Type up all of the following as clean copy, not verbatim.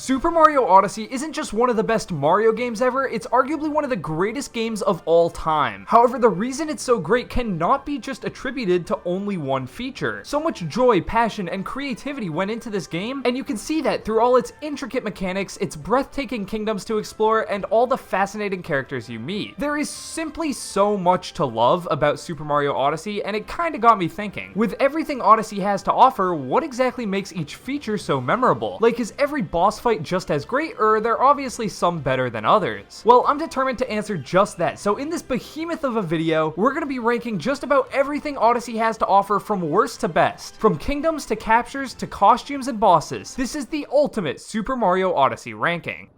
Super Mario Odyssey isn't just one of the best Mario games ever, it's arguably one of the greatest games of all time. However, the reason it's so great cannot be just attributed to only one feature. So much joy, passion, and creativity went into this game, and you can see that through all its intricate mechanics, its breathtaking kingdoms to explore, and all the fascinating characters you meet. There is simply so much to love about Super Mario Odyssey, and it kinda got me thinking. With everything Odyssey has to offer, what exactly makes each feature so memorable? Like, is every boss fight just as great, or are there obviously some better than others? Well, I'm determined to answer just that, so in this behemoth of a video, we're gonna be ranking just about everything Odyssey has to offer from worst to best. From kingdoms to captures to costumes and bosses, this is the ultimate Super Mario Odyssey ranking.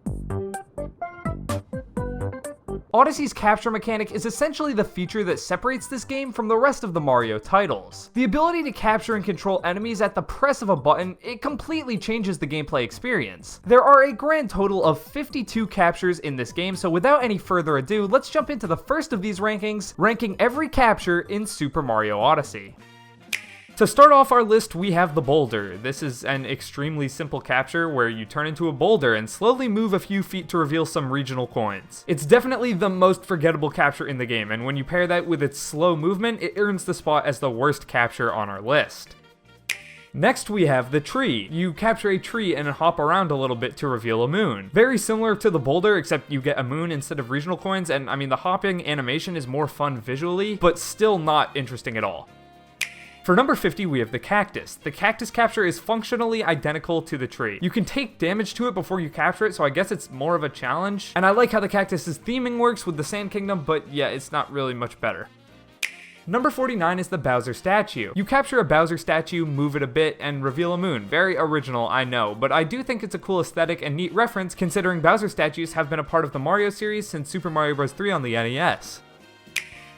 Odyssey's capture mechanic is essentially the feature that separates this game from the rest of the Mario titles. The ability to capture and control enemies at the press of a button, it completely changes the gameplay experience. There are a grand total of 52 captures in this game, so without any further ado, let's jump into the first of these rankings, ranking every capture in Super Mario Odyssey. To start off our list, we have the boulder. This is an extremely simple capture where you turn into a boulder and slowly move a few feet to reveal some regional coins. It's definitely the most forgettable capture in the game, and when you pair that with its slow movement, it earns the spot as the worst capture on our list. Next we have the tree. You capture a tree and hop around a little bit to reveal a moon. Very similar to the boulder, except you get a moon instead of regional coins, and I mean the hopping animation is more fun visually, but still not interesting at all. For number 50, we have the cactus. The cactus capture is functionally identical to the tree. You can take damage to it before you capture it, so I guess it's more of a challenge. And I like how the cactus's theming works with the Sand Kingdom, but yeah, it's not really much better. Number 49 is the Bowser statue. You capture a Bowser statue, move it a bit, and reveal a moon. Very original, I know, but I do think it's a cool aesthetic and neat reference considering Bowser statues have been a part of the Mario series since Super Mario Bros. 3 on the NES.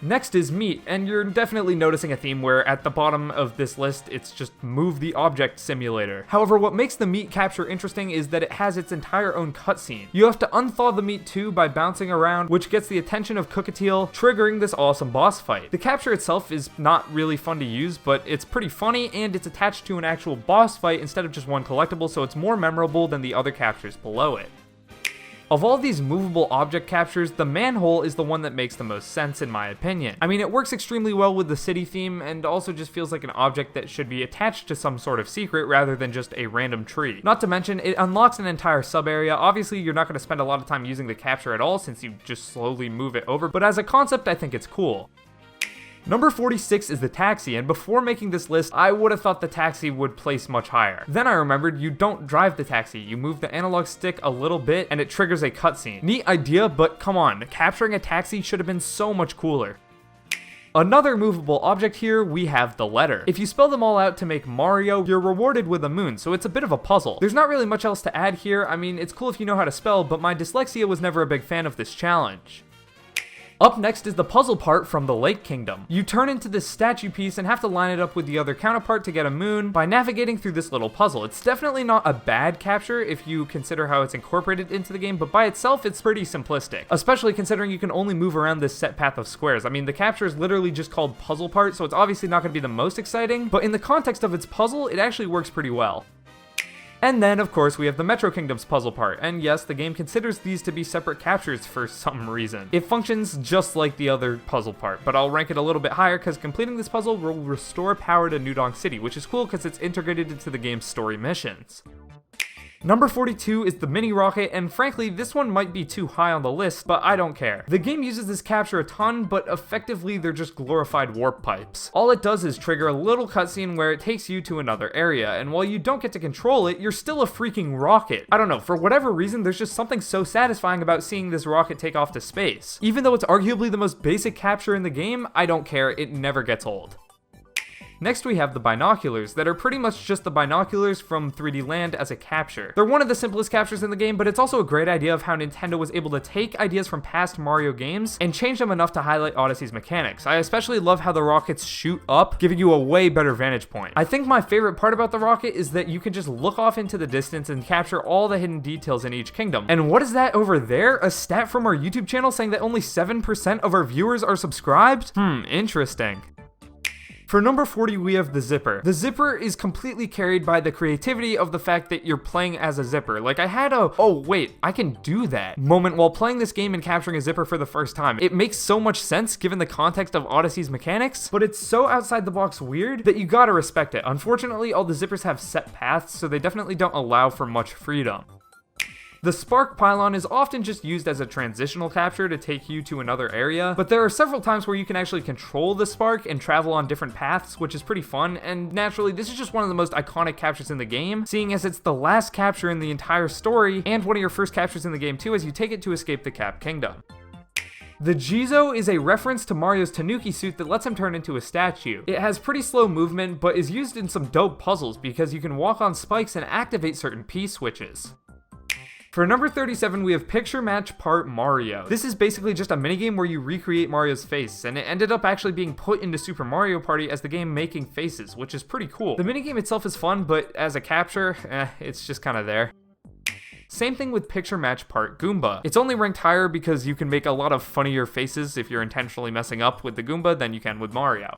Next is meat, and you're definitely noticing a theme where at the bottom of this list, it's just move the object simulator. However, what makes the meat capture interesting is that it has its entire own cutscene. You have to unthaw the meat too by bouncing around, which gets the attention of Cookatiel, triggering this awesome boss fight. The capture itself is not really fun to use, but it's pretty funny, and it's attached to an actual boss fight instead of just one collectible, so it's more memorable than the other captures below it. Of all these movable object captures, the manhole is the one that makes the most sense in my opinion. I mean, it works extremely well with the city theme and also just feels like an object that should be attached to some sort of secret rather than just a random tree. Not to mention, it unlocks an entire sub area. Obviously, you're not going to spend a lot of time using the capture at all since you just slowly move it over, but as a concept, I think it's cool. Number 46 is the taxi, and before making this list, I would have thought the taxi would place much higher. Then I remembered you don't drive the taxi, you move the analog stick a little bit and it triggers a cutscene. Neat idea, but come on, capturing a taxi should have been so much cooler. Another movable object here, we have the letter. If you spell them all out to make Mario, you're rewarded with a moon, so it's a bit of a puzzle. There's not really much else to add here. I mean, it's cool if you know how to spell, but my dyslexia was never a big fan of this challenge. Up next is the puzzle part from the Lake Kingdom. You turn into this statue piece and have to line it up with the other counterpart to get a moon by navigating through this little puzzle. It's definitely not a bad capture if you consider how it's incorporated into the game, but by itself it's pretty simplistic, especially considering you can only move around this set path of squares. I mean, the capture is literally just called puzzle part, so it's obviously not going to be the most exciting, but in the context of its puzzle, it actually works pretty well. And then, of course, we have the Metro Kingdom's puzzle part, and yes, the game considers these to be separate captures for some reason. It functions just like the other puzzle part, but I'll rank it a little bit higher because completing this puzzle will restore power to New Donk City, which is cool because it's integrated into the game's story missions. Number 42 is the mini rocket, and frankly, this one might be too high on the list, but I don't care. The game uses this capture a ton, but effectively they're just glorified warp pipes. All it does is trigger a little cutscene where it takes you to another area, and while you don't get to control it, you're still a freaking rocket. I don't know, for whatever reason, there's just something so satisfying about seeing this rocket take off to space. Even though it's arguably the most basic capture in the game, I don't care, it never gets old. Next we have the binoculars, that are pretty much just the binoculars from 3D Land as a capture. They're one of the simplest captures in the game, but it's also a great idea of how Nintendo was able to take ideas from past Mario games and change them enough to highlight Odyssey's mechanics. I especially love how the rockets shoot up, giving you a way better vantage point. I think my favorite part about the rocket is that you can just look off into the distance and capture all the hidden details in each kingdom. And what is that over there? A stat from our YouTube channel saying that only 7% of our viewers are subscribed? Interesting. For number 40, we have the zipper. The zipper is completely carried by the creativity of the fact that you're playing as a zipper. Like, I had a, oh wait, I can do that moment while playing this game and capturing a zipper for the first time. It makes so much sense given the context of Odyssey's mechanics, but it's so outside the box weird that you gotta respect it. Unfortunately, all the zippers have set paths, so they definitely don't allow for much freedom. The spark pylon is often just used as a transitional capture to take you to another area, but there are several times where you can actually control the spark and travel on different paths, which is pretty fun, and naturally, this is just one of the most iconic captures in the game, seeing as it's the last capture in the entire story, and one of your first captures in the game too, as you take it to escape the Cap Kingdom. The Jizo is a reference to Mario's Tanuki suit that lets him turn into a statue. It has pretty slow movement, but is used in some dope puzzles because you can walk on spikes and activate certain P-switches. For number 37, we have Picture Match Part Mario. This is basically just a minigame where you recreate Mario's face, and it ended up actually being put into Super Mario Party as the game making faces, which is pretty cool. The minigame itself is fun, but as a capture, it's just kinda there. Same thing with Picture Match Part Goomba. It's only ranked higher because you can make a lot of funnier faces if you're intentionally messing up with the Goomba than you can with Mario.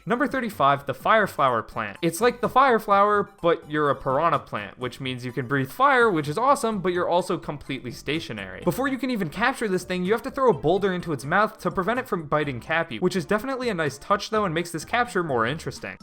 Number 35, the Fire Flower Plant. It's like the Fire Flower, but you're a piranha plant, which means you can breathe fire, which is awesome, but you're also completely stationary. Before you can even capture this thing, you have to throw a boulder into its mouth to prevent it from biting Cappy, which is definitely a nice touch though and makes this capture more interesting.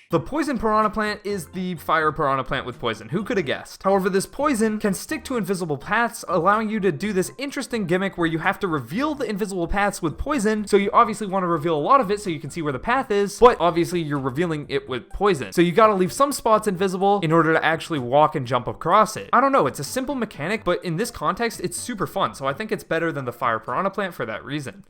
The poison piranha plant is the fire piranha plant with poison. Who could have guessed? However, this poison can stick to invisible paths, allowing you to do this interesting gimmick where you have to reveal the invisible paths with poison, so you obviously want to reveal a lot of it so you can see where the path is, but obviously you're revealing it with poison. So you gotta leave some spots invisible in order to actually walk and jump across it. I don't know, it's a simple mechanic, but in this context, it's super fun, so I think it's better than the fire piranha plant for that reason.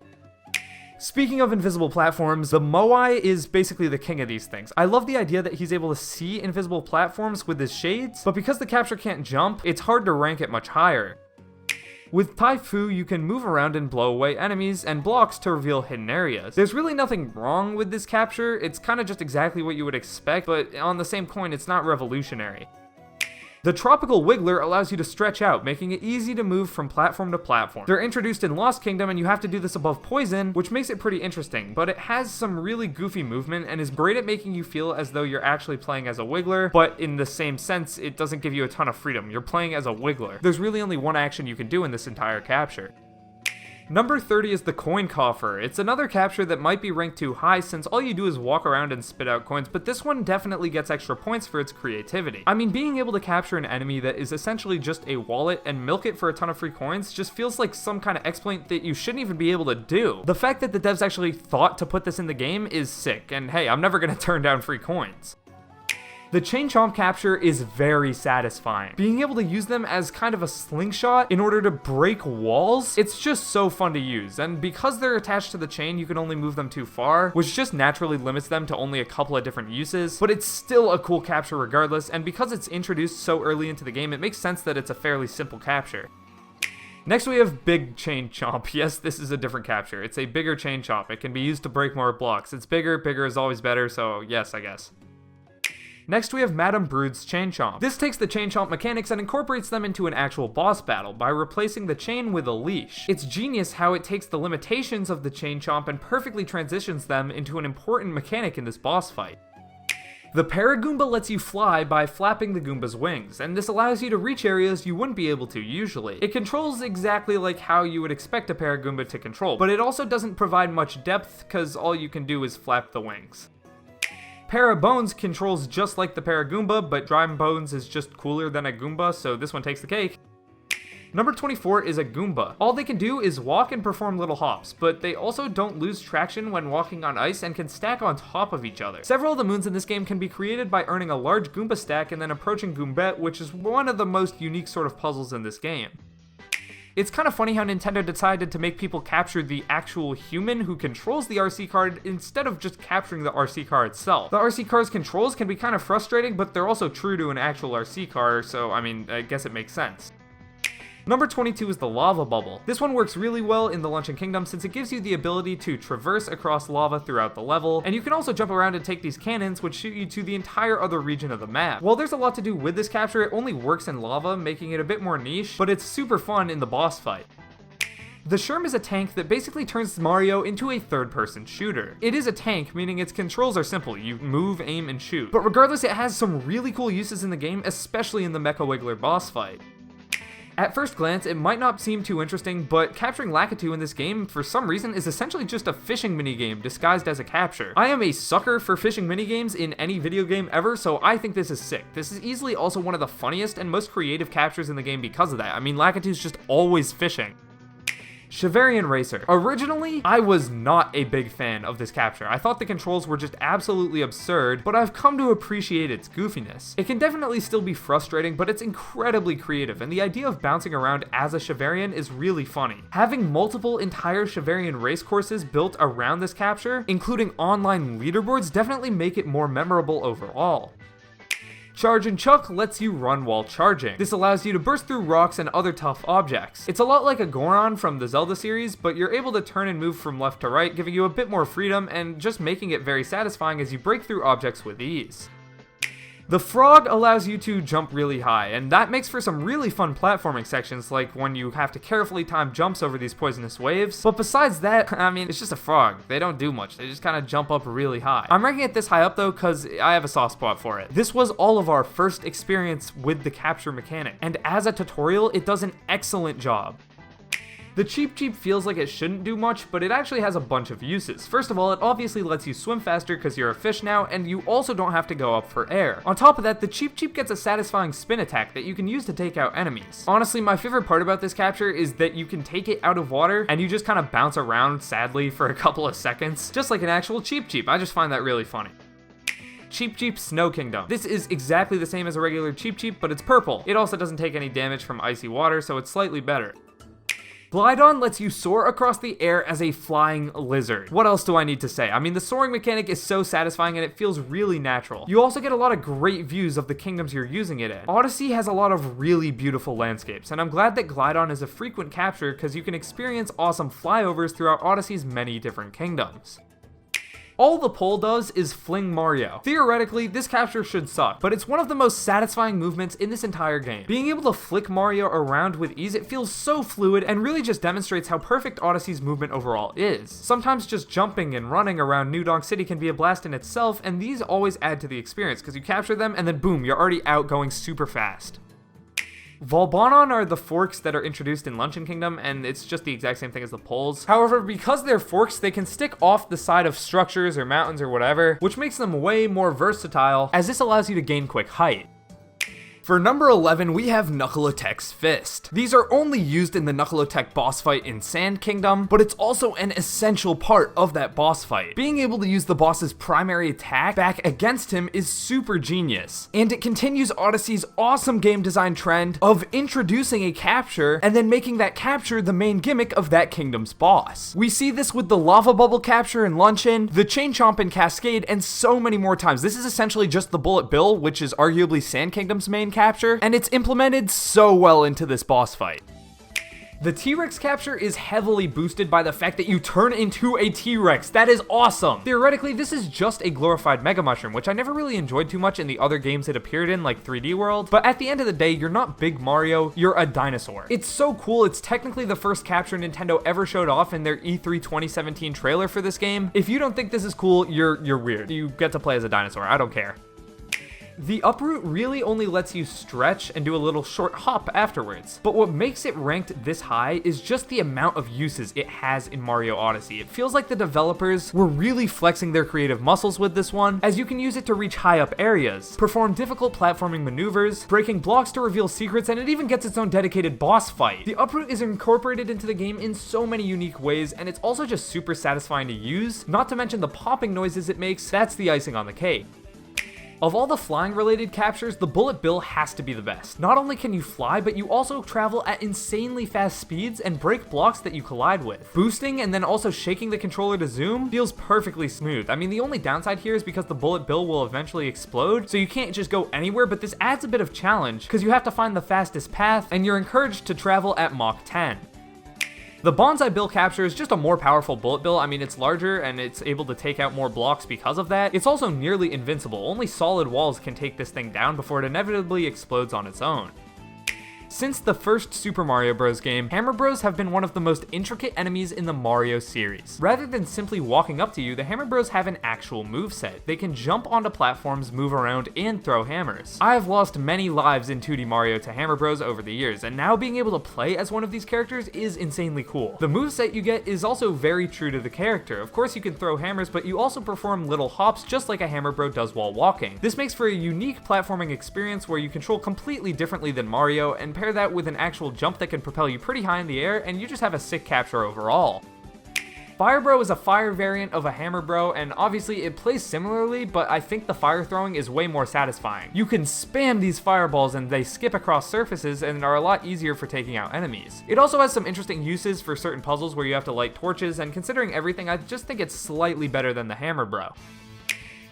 Speaking of invisible platforms, the Moai is basically the king of these things. I love the idea that he's able to see invisible platforms with his shades, but because the capture can't jump, it's hard to rank it much higher. With Taifu, you can move around and blow away enemies and blocks to reveal hidden areas. There's really nothing wrong with this capture, it's kind of just exactly what you would expect, but on the same coin, it's not revolutionary. The Tropical Wiggler allows you to stretch out, making it easy to move from platform to platform. They're introduced in Lost Kingdom and you have to do this above poison, which makes it pretty interesting, but it has some really goofy movement and is great at making you feel as though you're actually playing as a Wiggler, but in the same sense, it doesn't give you a ton of freedom. You're playing as a Wiggler. There's really only one action you can do in this entire capture. Number 30 is the Coin Coffer. It's another capture that might be ranked too high since all you do is walk around and spit out coins, but this one definitely gets extra points for its creativity. I mean, being able to capture an enemy that is essentially just a wallet and milk it for a ton of free coins just feels like some kind of exploit that you shouldn't even be able to do. The fact that the devs actually thought to put this in the game is sick, and hey, I'm never gonna turn down free coins. The Chain Chomp capture is very satisfying. Being able to use them as kind of a slingshot in order to break walls, it's just so fun to use, and because they're attached to the chain, you can only move them too far, which just naturally limits them to only a couple of different uses, but it's still a cool capture regardless, and because it's introduced so early into the game, it makes sense that it's a fairly simple capture. Next we have Big Chain Chomp. Yes, this is a different capture. It's a bigger chain chomp. It can be used to break more blocks. It's bigger is always better, so yes, I guess. Next we have Madame Brood's Chain Chomp. This takes the Chain Chomp mechanics and incorporates them into an actual boss battle by replacing the chain with a leash. It's genius how it takes the limitations of the Chain Chomp and perfectly transitions them into an important mechanic in this boss fight. The Paragoomba lets you fly by flapping the Goomba's wings, and this allows you to reach areas you wouldn't be able to usually. It controls exactly like how you would expect a Paragoomba to control, but it also doesn't provide much depth because all you can do is flap the wings. Parabones controls just like the Paragoomba, but Dry Bones is just cooler than a Goomba, so this one takes the cake. Number 24 is a Goomba. All they can do is walk and perform little hops, but they also don't lose traction when walking on ice and can stack on top of each other. Several of the moons in this game can be created by earning a large Goomba stack and then approaching Goombette, which is one of the most unique sort of puzzles in this game. It's kind of funny how Nintendo decided to make people capture the actual human who controls the RC card instead of just capturing the RC car itself. The RC car's controls can be kind of frustrating, but they're also true to an actual RC car, so I mean, I guess it makes sense. Number 22 is the Lava Bubble. This one works really well in the Luncheon Kingdom since it gives you the ability to traverse across lava throughout the level, and you can also jump around and take these cannons which shoot you to the entire other region of the map. While there's a lot to do with this capture, it only works in lava, making it a bit more niche, but it's super fun in the boss fight. The Sherm is a tank that basically turns Mario into a third-person shooter. It is a tank, meaning its controls are simple. You move, aim, and shoot. But regardless, it has some really cool uses in the game, especially in the Mecha Wiggler boss fight. At first glance, it might not seem too interesting, but capturing Lakitu in this game, for some reason, is essentially just a fishing minigame disguised as a capture. I am a sucker for fishing minigames in any video game ever, so I think this is sick. This is easily also one of the funniest and most creative captures in the game because of that. I mean, Lakitu's just always fishing. Shavarian Racer. Originally, I was not a big fan of this capture. I thought the controls were just absolutely absurd, but I've come to appreciate its goofiness. It can definitely still be frustrating, but it's incredibly creative, and the idea of bouncing around as a Shavarian is really funny. Having multiple entire Shavarian race courses built around this capture, including online leaderboards, definitely make it more memorable overall. Charge and Chuck lets you run while charging. This allows you to burst through rocks and other tough objects. It's a lot like a Goron from the Zelda series, but you're able to turn and move from left to right, giving you a bit more freedom and just making it very satisfying as you break through objects with ease. The Frog allows you to jump really high, and that makes for some really fun platforming sections, like when you have to carefully time jumps over these poisonous waves. But besides that, I mean, it's just a frog. They don't do much. They just kind of jump up really high. I'm ranking it this high up though, because I have a soft spot for it. This was all of our first experience with the capture mechanic, and as a tutorial, it does an excellent job. The Cheep Cheep feels like it shouldn't do much, but it actually has a bunch of uses. First of all, it obviously lets you swim faster because you're a fish now, and you also don't have to go up for air. On top of that, the Cheep Cheep gets a satisfying spin attack that you can use to take out enemies. Honestly, my favorite part about this capture is that you can take it out of water, and you just kind of bounce around sadly for a couple of seconds, just like an actual Cheep Cheep. I just find that really funny. Cheep Cheep Snow Kingdom. This is exactly the same as a regular Cheep Cheep, but it's purple. It also doesn't take any damage from icy water, so it's slightly better. Glydon lets you soar across the air as a flying lizard. What else do I need to say? I mean, the soaring mechanic is so satisfying and it feels really natural. You also get a lot of great views of the kingdoms you're using it in. Odyssey has a lot of really beautiful landscapes, and I'm glad that Glydon is a frequent capture because you can experience awesome flyovers throughout Odyssey's many different kingdoms. All the pole does is fling Mario. Theoretically, this capture should suck, but it's one of the most satisfying movements in this entire game. Being able to flick Mario around with ease, it feels so fluid and really just demonstrates how perfect Odyssey's movement overall is. Sometimes just jumping and running around New Donk City can be a blast in itself, and these always add to the experience because you capture them and then boom, you're already out going super fast. Volbanon are the forks that are introduced in Luncheon Kingdom, and it's just the exact same thing as the poles. However, because they're forks, they can stick off the side of structures or mountains or whatever, which makes them way more versatile, as this allows you to gain quick height. For number 11, we have Knuckle-Attack's Fist. These are only used in the Knuckle-Attack boss fight in Sand Kingdom, but it's also an essential part of that boss fight. Being able to use the boss's primary attack back against him is super genius, and it continues Odyssey's awesome game design trend of introducing a capture and then making that capture the main gimmick of that kingdom's boss. We see this with the Lava Bubble capture in Luncheon, the Chain Chomp in Cascade, and so many more times. This is essentially just the Bullet Bill, which is arguably Sand Kingdom's main capture, and it's implemented so well into this boss fight. The T-Rex capture is heavily boosted by the fact that you turn into a T-Rex. That is awesome! Theoretically, this is just a glorified Mega Mushroom, which I never really enjoyed too much in the other games it appeared in, like 3D World, but at the end of the day, you're not Big Mario, you're a dinosaur. It's so cool, it's technically the first capture Nintendo ever showed off in their E3 2017 trailer for this game. If you don't think this is cool, you're weird. You get to play as a dinosaur, I don't care. The Uproot really only lets you stretch and do a little short hop afterwards, but what makes it ranked this high is just the amount of uses it has in Mario Odyssey. It feels like the developers were really flexing their creative muscles with this one, as you can use it to reach high up areas, perform difficult platforming maneuvers, breaking blocks to reveal secrets, and it even gets its own dedicated boss fight. The Uproot is incorporated into the game in so many unique ways, and it's also just super satisfying to use, not to mention the popping noises it makes. That's the icing on the cake. Of all the flying related captures, the Bullet Bill has to be the best. Not only can you fly, but you also travel at insanely fast speeds and break blocks that you collide with. Boosting and then also shaking the controller to zoom feels perfectly smooth. I mean, the only downside here is because the Bullet Bill will eventually explode, so you can't just go anywhere, but this adds a bit of challenge because you have to find the fastest path and you're encouraged to travel at Mach 10. The Bonsai Bill capture is just a more powerful Bullet Bill. I mean, it's larger and it's able to take out more blocks because of that. It's also nearly invincible. Only solid walls can take this thing down before it inevitably explodes on its own. Since the first Super Mario Bros. Game, Hammer Bros have been one of the most intricate enemies in the Mario series. Rather than simply walking up to you, the Hammer Bros have an actual moveset. They can jump onto platforms, move around, and throw hammers. I have lost many lives in 2D Mario to Hammer Bros over the years, and now being able to play as one of these characters is insanely cool. The moveset you get is also very true to the character. Of course you can throw hammers, but you also perform little hops just like a Hammer Bro does while walking. This makes for a unique platforming experience where you control completely differently than Mario, and pair that with an actual jump that can propel you pretty high in the air, and you just have a sick capture overall. Fire Bro is a fire variant of a Hammer Bro, and obviously it plays similarly, but I think the fire throwing is way more satisfying. You can spam these fireballs and they skip across surfaces and are a lot easier for taking out enemies. It also has some interesting uses for certain puzzles where you have to light torches, and considering everything, I just think it's slightly better than the Hammer Bro.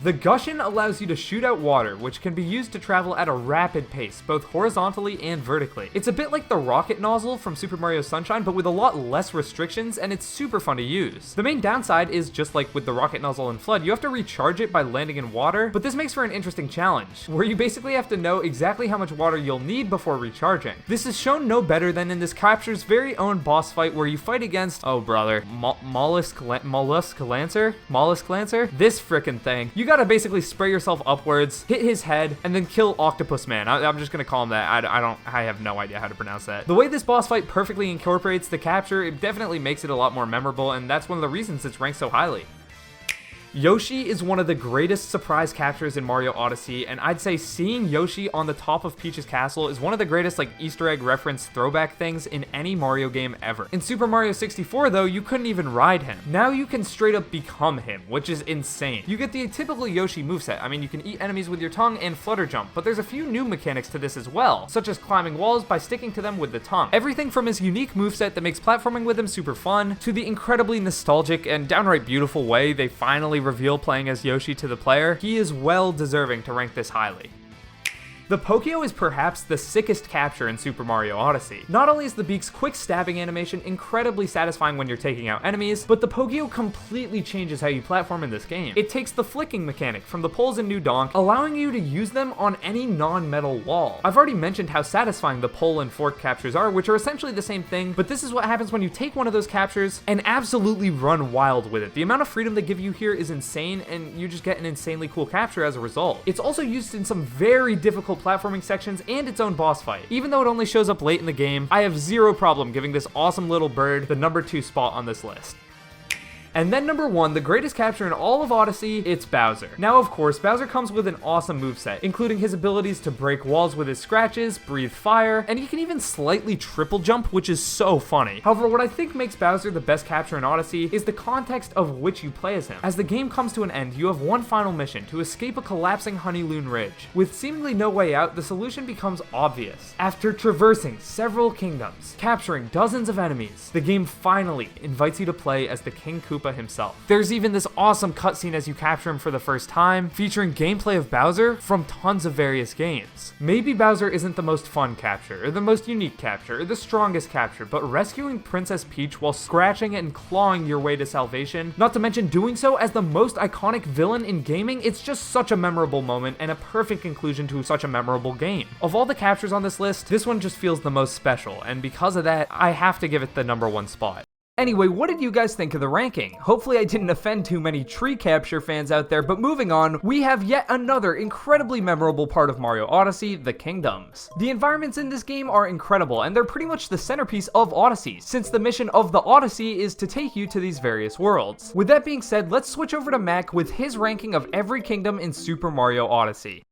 The Gushin allows you to shoot out water, which can be used to travel at a rapid pace, both horizontally and vertically. It's a bit like the rocket nozzle from Super Mario Sunshine, but with a lot less restrictions, and it's super fun to use. The main downside is, just like with the rocket nozzle in Flood, you have to recharge it by landing in water, but this makes for an interesting challenge, where you basically have to know exactly how much water you'll need before recharging. This is shown no better than in this capture's very own boss fight, where you fight against, oh brother, Mollusk Lancer? This frickin' thing. You gotta basically spray yourself upwards, hit his head, and then kill Octopus Man. I'm just gonna call him that. I have no idea how to pronounce that. The way this boss fight perfectly incorporates the capture, it definitely makes it a lot more memorable, and that's one of the reasons it's ranked so highly. Yoshi is one of the greatest surprise captures in Mario Odyssey, and I'd say seeing Yoshi on the top of Peach's castle is one of the greatest Easter egg reference throwback things in any Mario game ever. In Super Mario 64 though, you couldn't even ride him. Now you can straight up become him, which is insane. You get the typical Yoshi moveset. I mean, you can eat enemies with your tongue and flutter jump, but there's a few new mechanics to this as well, such as climbing walls by sticking to them with the tongue. Everything from his unique moveset that makes platforming with him super fun, to the incredibly nostalgic and downright beautiful way they finally reveal playing as Yoshi to the player, he is well deserving to rank this highly. The Pokio is perhaps the sickest capture in Super Mario Odyssey. Not only is the beak's quick stabbing animation incredibly satisfying when you're taking out enemies, but the Pokio completely changes how you platform in this game. It takes the flicking mechanic from the poles in New Donk, allowing you to use them on any non-metal wall. I've already mentioned how satisfying the pole and fork captures are, which are essentially the same thing, but this is what happens when you take one of those captures and absolutely run wild with it. The amount of freedom they give you here is insane, and you just get an insanely cool capture as a result. It's also used in some very difficult platforming sections and its own boss fight. Even though it only shows up late in the game, I have zero problem giving this awesome little bird the number 2 spot on this list. And then number 1, the greatest capture in all of Odyssey, it's Bowser. Now of course, Bowser comes with an awesome moveset, including his abilities to break walls with his scratches, breathe fire, and he can even slightly triple jump, which is so funny. However, what I think makes Bowser the best capture in Odyssey is the context of which you play as him. As the game comes to an end, you have one final mission, to escape a collapsing Honeyloon Ridge. With seemingly no way out, the solution becomes obvious. After traversing several kingdoms, capturing dozens of enemies, the game finally invites you to play as the King Koopa himself. There's even this awesome cutscene as you capture him for the first time, featuring gameplay of Bowser from tons of various games. Maybe Bowser isn't the most fun capture, or the most unique capture, or the strongest capture, but rescuing Princess Peach while scratching and clawing your way to salvation, not to mention doing so as the most iconic villain in gaming, it's just such a memorable moment and a perfect conclusion to such a memorable game. Of all the captures on this list, this one just feels the most special, and because of that, I have to give it the number 1 spot. Anyway, what did you guys think of the ranking? Hopefully I didn't offend too many tree capture fans out there, but moving on, we have yet another incredibly memorable part of Mario Odyssey, the kingdoms. The environments in this game are incredible, and they're pretty much the centerpiece of Odyssey, since the mission of the Odyssey is to take you to these various worlds. With that being said, let's switch over to Mac with his ranking of every kingdom in Super Mario Odyssey.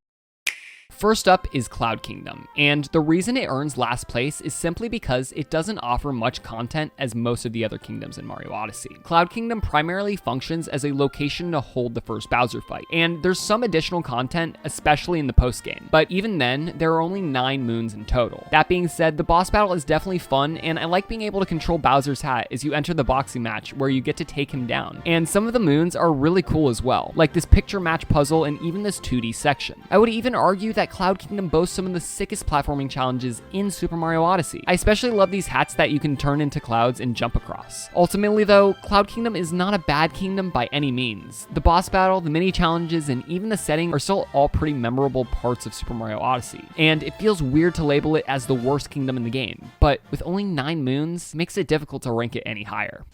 First up is Cloud Kingdom, and the reason it earns last place is simply because it doesn't offer much content as most of the other kingdoms in Mario Odyssey. Cloud Kingdom primarily functions as a location to hold the first Bowser fight, and there's some additional content, especially in the post-game, but even then, there are only 9 moons in total. That being said, the boss battle is definitely fun, and I like being able to control Bowser's hat as you enter the boxing match where you get to take him down, and some of the moons are really cool as well, like this picture match puzzle and even this 2D section. I would even argue that that Cloud Kingdom boasts some of the sickest platforming challenges in Super Mario Odyssey. I especially love these hats that you can turn into clouds and jump across. Ultimately though, Cloud Kingdom is not a bad kingdom by any means. The boss battle, the mini challenges, and even the setting are still all pretty memorable parts of Super Mario Odyssey. And it feels weird to label it as the worst kingdom in the game, but with only 9 moons, it makes it difficult to rank it any higher.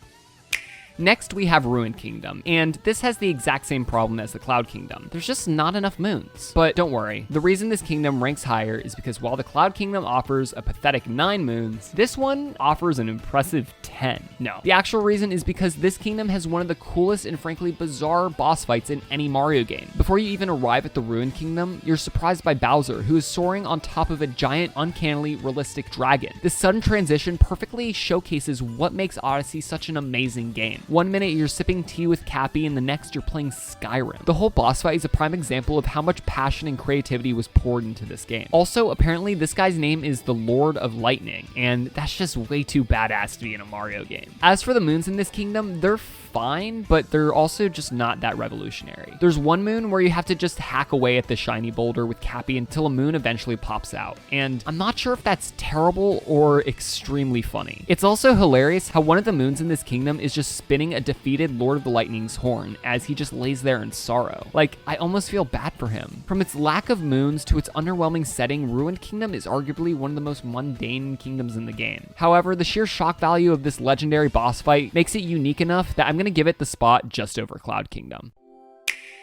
Next, we have Ruined Kingdom, and this has the exact same problem as the Cloud Kingdom. There's just not enough moons. But don't worry, the reason this kingdom ranks higher is because while the Cloud Kingdom offers a pathetic 9 moons, this one offers an impressive 10. No, the actual reason is because this kingdom has one of the coolest and frankly bizarre boss fights in any Mario game. Before you even arrive at the Ruined Kingdom, you're surprised by Bowser, who is soaring on top of a giant, uncannily realistic dragon. This sudden transition perfectly showcases what makes Odyssey such an amazing game. One minute you're sipping tea with Cappy and the next you're playing Skyrim. The whole boss fight is a prime example of how much passion and creativity was poured into this game. Also, apparently this guy's name is the Lord of Lightning, and that's just way too badass to be in a Mario game. As for the moons in this kingdom, they're fine, but they're also just not that revolutionary. There's one moon where you have to just hack away at the shiny boulder with Cappy until a moon eventually pops out, and I'm not sure if that's terrible or extremely funny. It's also hilarious how one of the moons in this kingdom is just spinning a defeated Lord of the Lightning's horn as he just lays there in sorrow. Like, I almost feel bad for him. From its lack of moons to its underwhelming setting, Ruined Kingdom is arguably one of the most mundane kingdoms in the game. However, the sheer shock value of this legendary boss fight makes it unique enough that I'm gonna give it the spot just over Cloud Kingdom.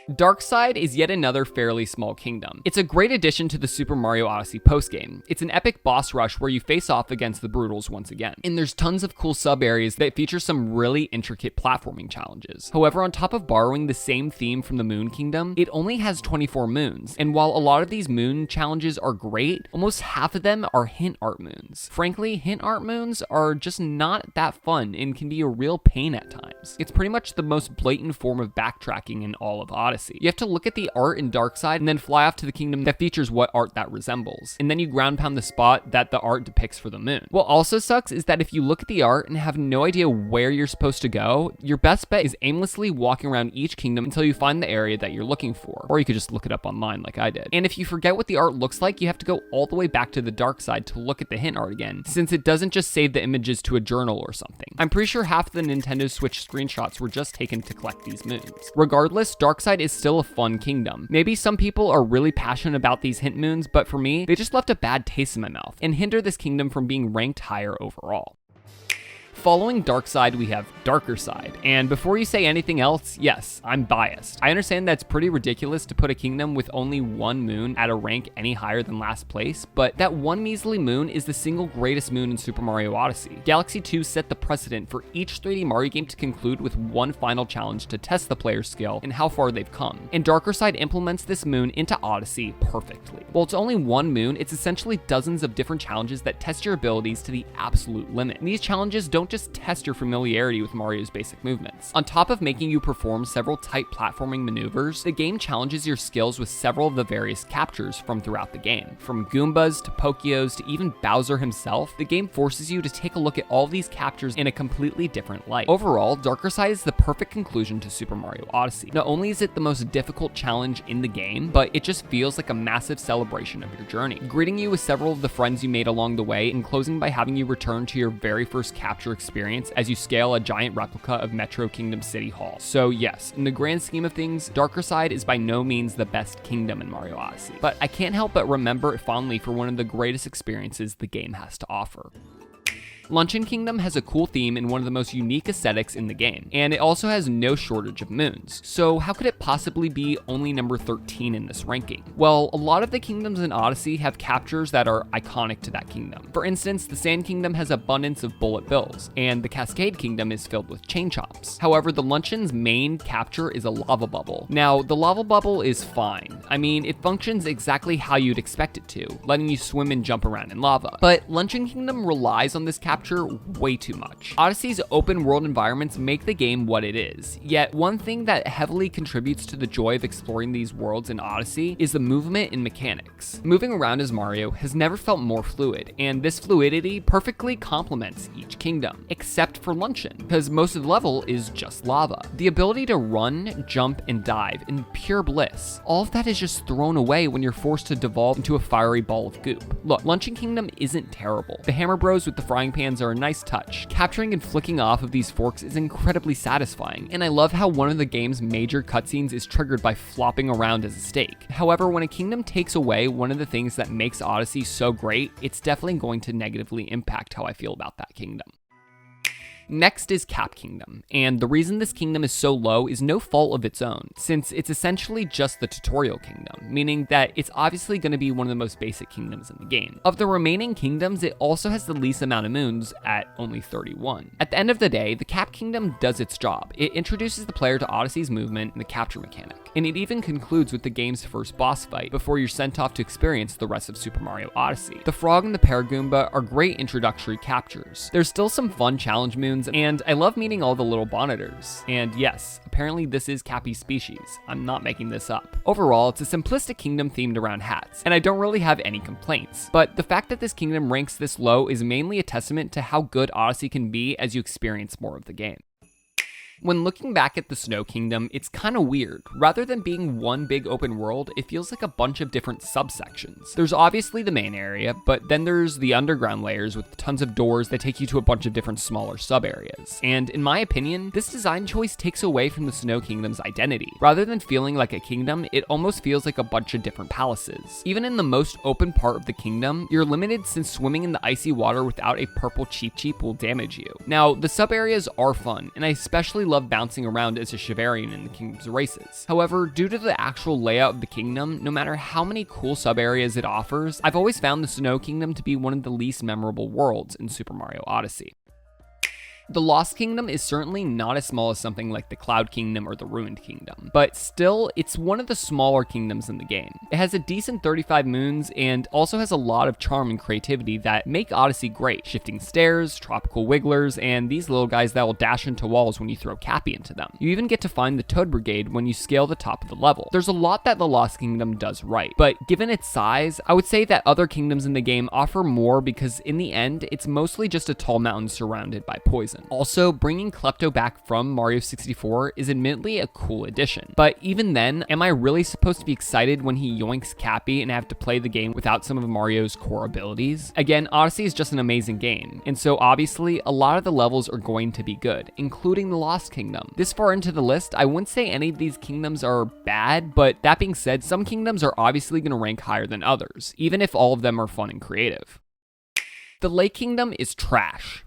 Darkside is yet another fairly small kingdom. It's a great addition to the Super Mario Odyssey postgame. It's an epic boss rush where you face off against the Brutals once again. And there's tons of cool sub-areas that feature some really intricate platforming challenges. However, on top of borrowing the same theme from the Moon Kingdom, it only has 24 moons. And while a lot of these moon challenges are great, almost half of them are hint art moons. Frankly, hint art moons are just not that fun and can be a real pain at times. It's pretty much the most blatant form of backtracking in all of Odyssey. You have to look at the art in Darkside and then fly off to the kingdom that features what art that resembles. And then you ground pound the spot that the art depicts for the moon. What also sucks is that if you look at the art and have no idea where you're supposed to go, your best bet is aimlessly walking around each kingdom until you find the area that you're looking for. Or you could just look it up online like I did. And if you forget what the art looks like, you have to go all the way back to the dark side to look at the hint art again, since it doesn't just save the images to a journal or something. I'm pretty sure half the Nintendo Switch screenshots were just taken to collect these moons. Regardless, Darkside is still a fun kingdom. Maybe some people are really passionate about these hint moons, but for me, they just left a bad taste in my mouth and hinder this kingdom from being ranked higher overall. Following Darkside, we have Darker Side. And before you say anything else, yes, I'm biased. I understand that's pretty ridiculous to put a kingdom with only one moon at a rank any higher than last place, but that one measly moon is the single greatest moon in Super Mario Odyssey. Galaxy 2 set the precedent for each 3D Mario game to conclude with one final challenge to test the player's skill and how far they've come. And Darker Side implements this moon into Odyssey perfectly. While it's only one moon, it's essentially dozens of different challenges that test your abilities to the absolute limit. And these challenges don't just test your familiarity with Mario's basic movements. On top of making you perform several tight platforming maneuvers, the game challenges your skills with several of the various captures from throughout the game. From Goombas to Pokios to even Bowser himself, the game forces you to take a look at all of these captures in a completely different light. Overall, Darker Side is the perfect conclusion to Super Mario Odyssey. Not only is it the most difficult challenge in the game, but it just feels like a massive celebration of your journey, greeting you with several of the friends you made along the way and closing by having you return to your very first capture experience as you scale a giant replica of Metro Kingdom City Hall. So yes, in the grand scheme of things, Darker Side is by no means the best kingdom in Mario Odyssey, but I can't help but remember it fondly for one of the greatest experiences the game has to offer. Luncheon Kingdom has a cool theme and one of the most unique aesthetics in the game, and it also has no shortage of moons. So how could it possibly be only number 13 in this ranking? Well, a lot of the kingdoms in Odyssey have captures that are iconic to that kingdom. For instance, the Sand Kingdom has abundance of bullet bills, and the Cascade Kingdom is filled with chain chomps. However, the Luncheon's main capture is a lava bubble. Now, the lava bubble is fine. I mean, it functions exactly how you'd expect it to, letting you swim and jump around in lava. But Luncheon Kingdom relies on this capture capture way too much. Odyssey's open world environments make the game what it is, yet one thing that heavily contributes to the joy of exploring these worlds in Odyssey is the movement and mechanics. Moving around as Mario has never felt more fluid, and this fluidity perfectly complements each kingdom, except for Luncheon, because most of the level is just lava. The ability to run, jump, and dive in pure bliss, all of that is just thrown away when you're forced to devolve into a fiery ball of goop. Look, Luncheon Kingdom isn't terrible. The hammer bros with the frying pans are a nice touch. Capturing and flicking off of these forks is incredibly satisfying, and I love how one of the game's major cutscenes is triggered by flopping around as a steak. However, when a kingdom takes away one of the things that makes Odyssey so great, it's definitely going to negatively impact how I feel about that kingdom. Next is Cap Kingdom, and the reason this kingdom is so low is no fault of its own, since it's essentially just the tutorial kingdom, meaning that it's obviously going to be one of the most basic kingdoms in the game. Of the remaining kingdoms, it also has the least amount of moons at only 31. At the end of the day, the Cap Kingdom does its job. It introduces the player to Odyssey's movement and the capture mechanic, and it even concludes with the game's first boss fight before you're sent off to experience the rest of Super Mario Odyssey. The frog and the Paragoomba are great introductory captures. There's still some fun challenge moons, and I love meeting all the little bonitors. And yes, apparently this is Cappy's species. I'm not making this up. Overall, it's a simplistic kingdom themed around hats, and I don't really have any complaints. But the fact that this kingdom ranks this low is mainly a testament to how good Odyssey can be as you experience more of the game. When looking back at the Snow Kingdom, it's kind of weird. Rather than being one big open world, it feels like a bunch of different subsections. There's obviously the main area, but then there's the underground layers with tons of doors that take you to a bunch of different smaller sub-areas. And in my opinion, this design choice takes away from the Snow Kingdom's identity. Rather than feeling like a kingdom, it almost feels like a bunch of different palaces. Even in the most open part of the kingdom, you're limited since swimming in the icy water without a purple Cheep Cheep will damage you. Now, the sub-areas are fun, and I especially love bouncing around as a Chivarian in the kingdom's races. However, due to the actual layout of the kingdom, no matter how many cool sub-areas it offers, I've always found the Snow Kingdom to be one of the least memorable worlds in Super Mario Odyssey. The Lost Kingdom is certainly not as small as something like the Cloud Kingdom or the Ruined Kingdom, but still, it's one of the smaller kingdoms in the game. It has a decent 35 moons and also has a lot of charm and creativity that make Odyssey great. Shifting stairs, tropical wigglers, and these little guys that will dash into walls when you throw Cappy into them. You even get to find the Toad Brigade when you scale the top of the level. There's a lot that the Lost Kingdom does right, but given its size, I would say that other kingdoms in the game offer more because in the end, it's mostly just a tall mountain surrounded by poison. Also, bringing Klepto back from Mario 64 is admittedly a cool addition, but even then, am I really supposed to be excited when he yoinks Cappy and have to play the game without some of Mario's core abilities? Again, Odyssey is just an amazing game, and so obviously, a lot of the levels are going to be good, including the Lost Kingdom. This far into the list, I wouldn't say any of these kingdoms are bad, but that being said, some kingdoms are obviously going to rank higher than others, even if all of them are fun and creative. The Lake Kingdom is trash.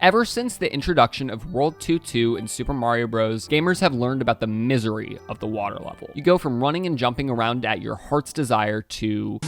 Ever since the introduction of World 2.2 in Super Mario Bros., gamers have learned about the misery of the water level. You go from running and jumping around at your heart's desire to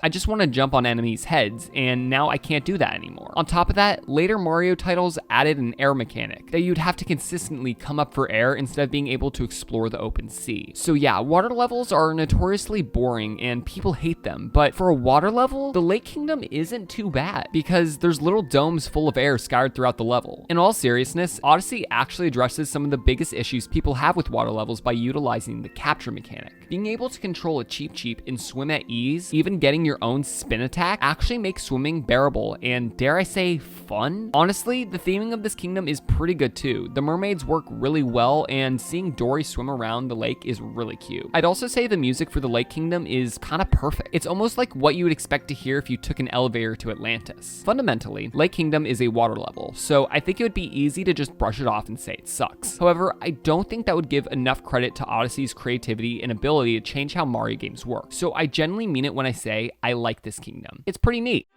I just want to jump on enemies' heads, and now I can't do that anymore. On top of that, later Mario titles added an air mechanic, that you'd have to consistently come up for air instead of being able to explore the open sea. So yeah, water levels are notoriously boring, and people hate them, but for a water level, the Lake Kingdom isn't too bad, because there's little domes full of air scattered throughout the level. In all seriousness, Odyssey actually addresses some of the biggest issues people have with water levels by utilizing the capture mechanic. Being able to control a Cheep Cheep and swim at ease, even getting your own spin attack, actually makes swimming bearable and, dare I say, fun? Honestly, the theming of this kingdom is pretty good too. The mermaids work really well, and seeing Dory swim around the lake is really cute. I'd also say the music for the Lake Kingdom is kind of perfect. It's almost like what you would expect to hear if you took an elevator to Atlantis. Fundamentally, Lake Kingdom is a water level, so I think it would be easy to just brush it off and say it sucks. However, I don't think that would give enough credit to Odyssey's creativity and ability to change how Mario games work. So I genuinely mean it when I say I like this kingdom. It's pretty neat.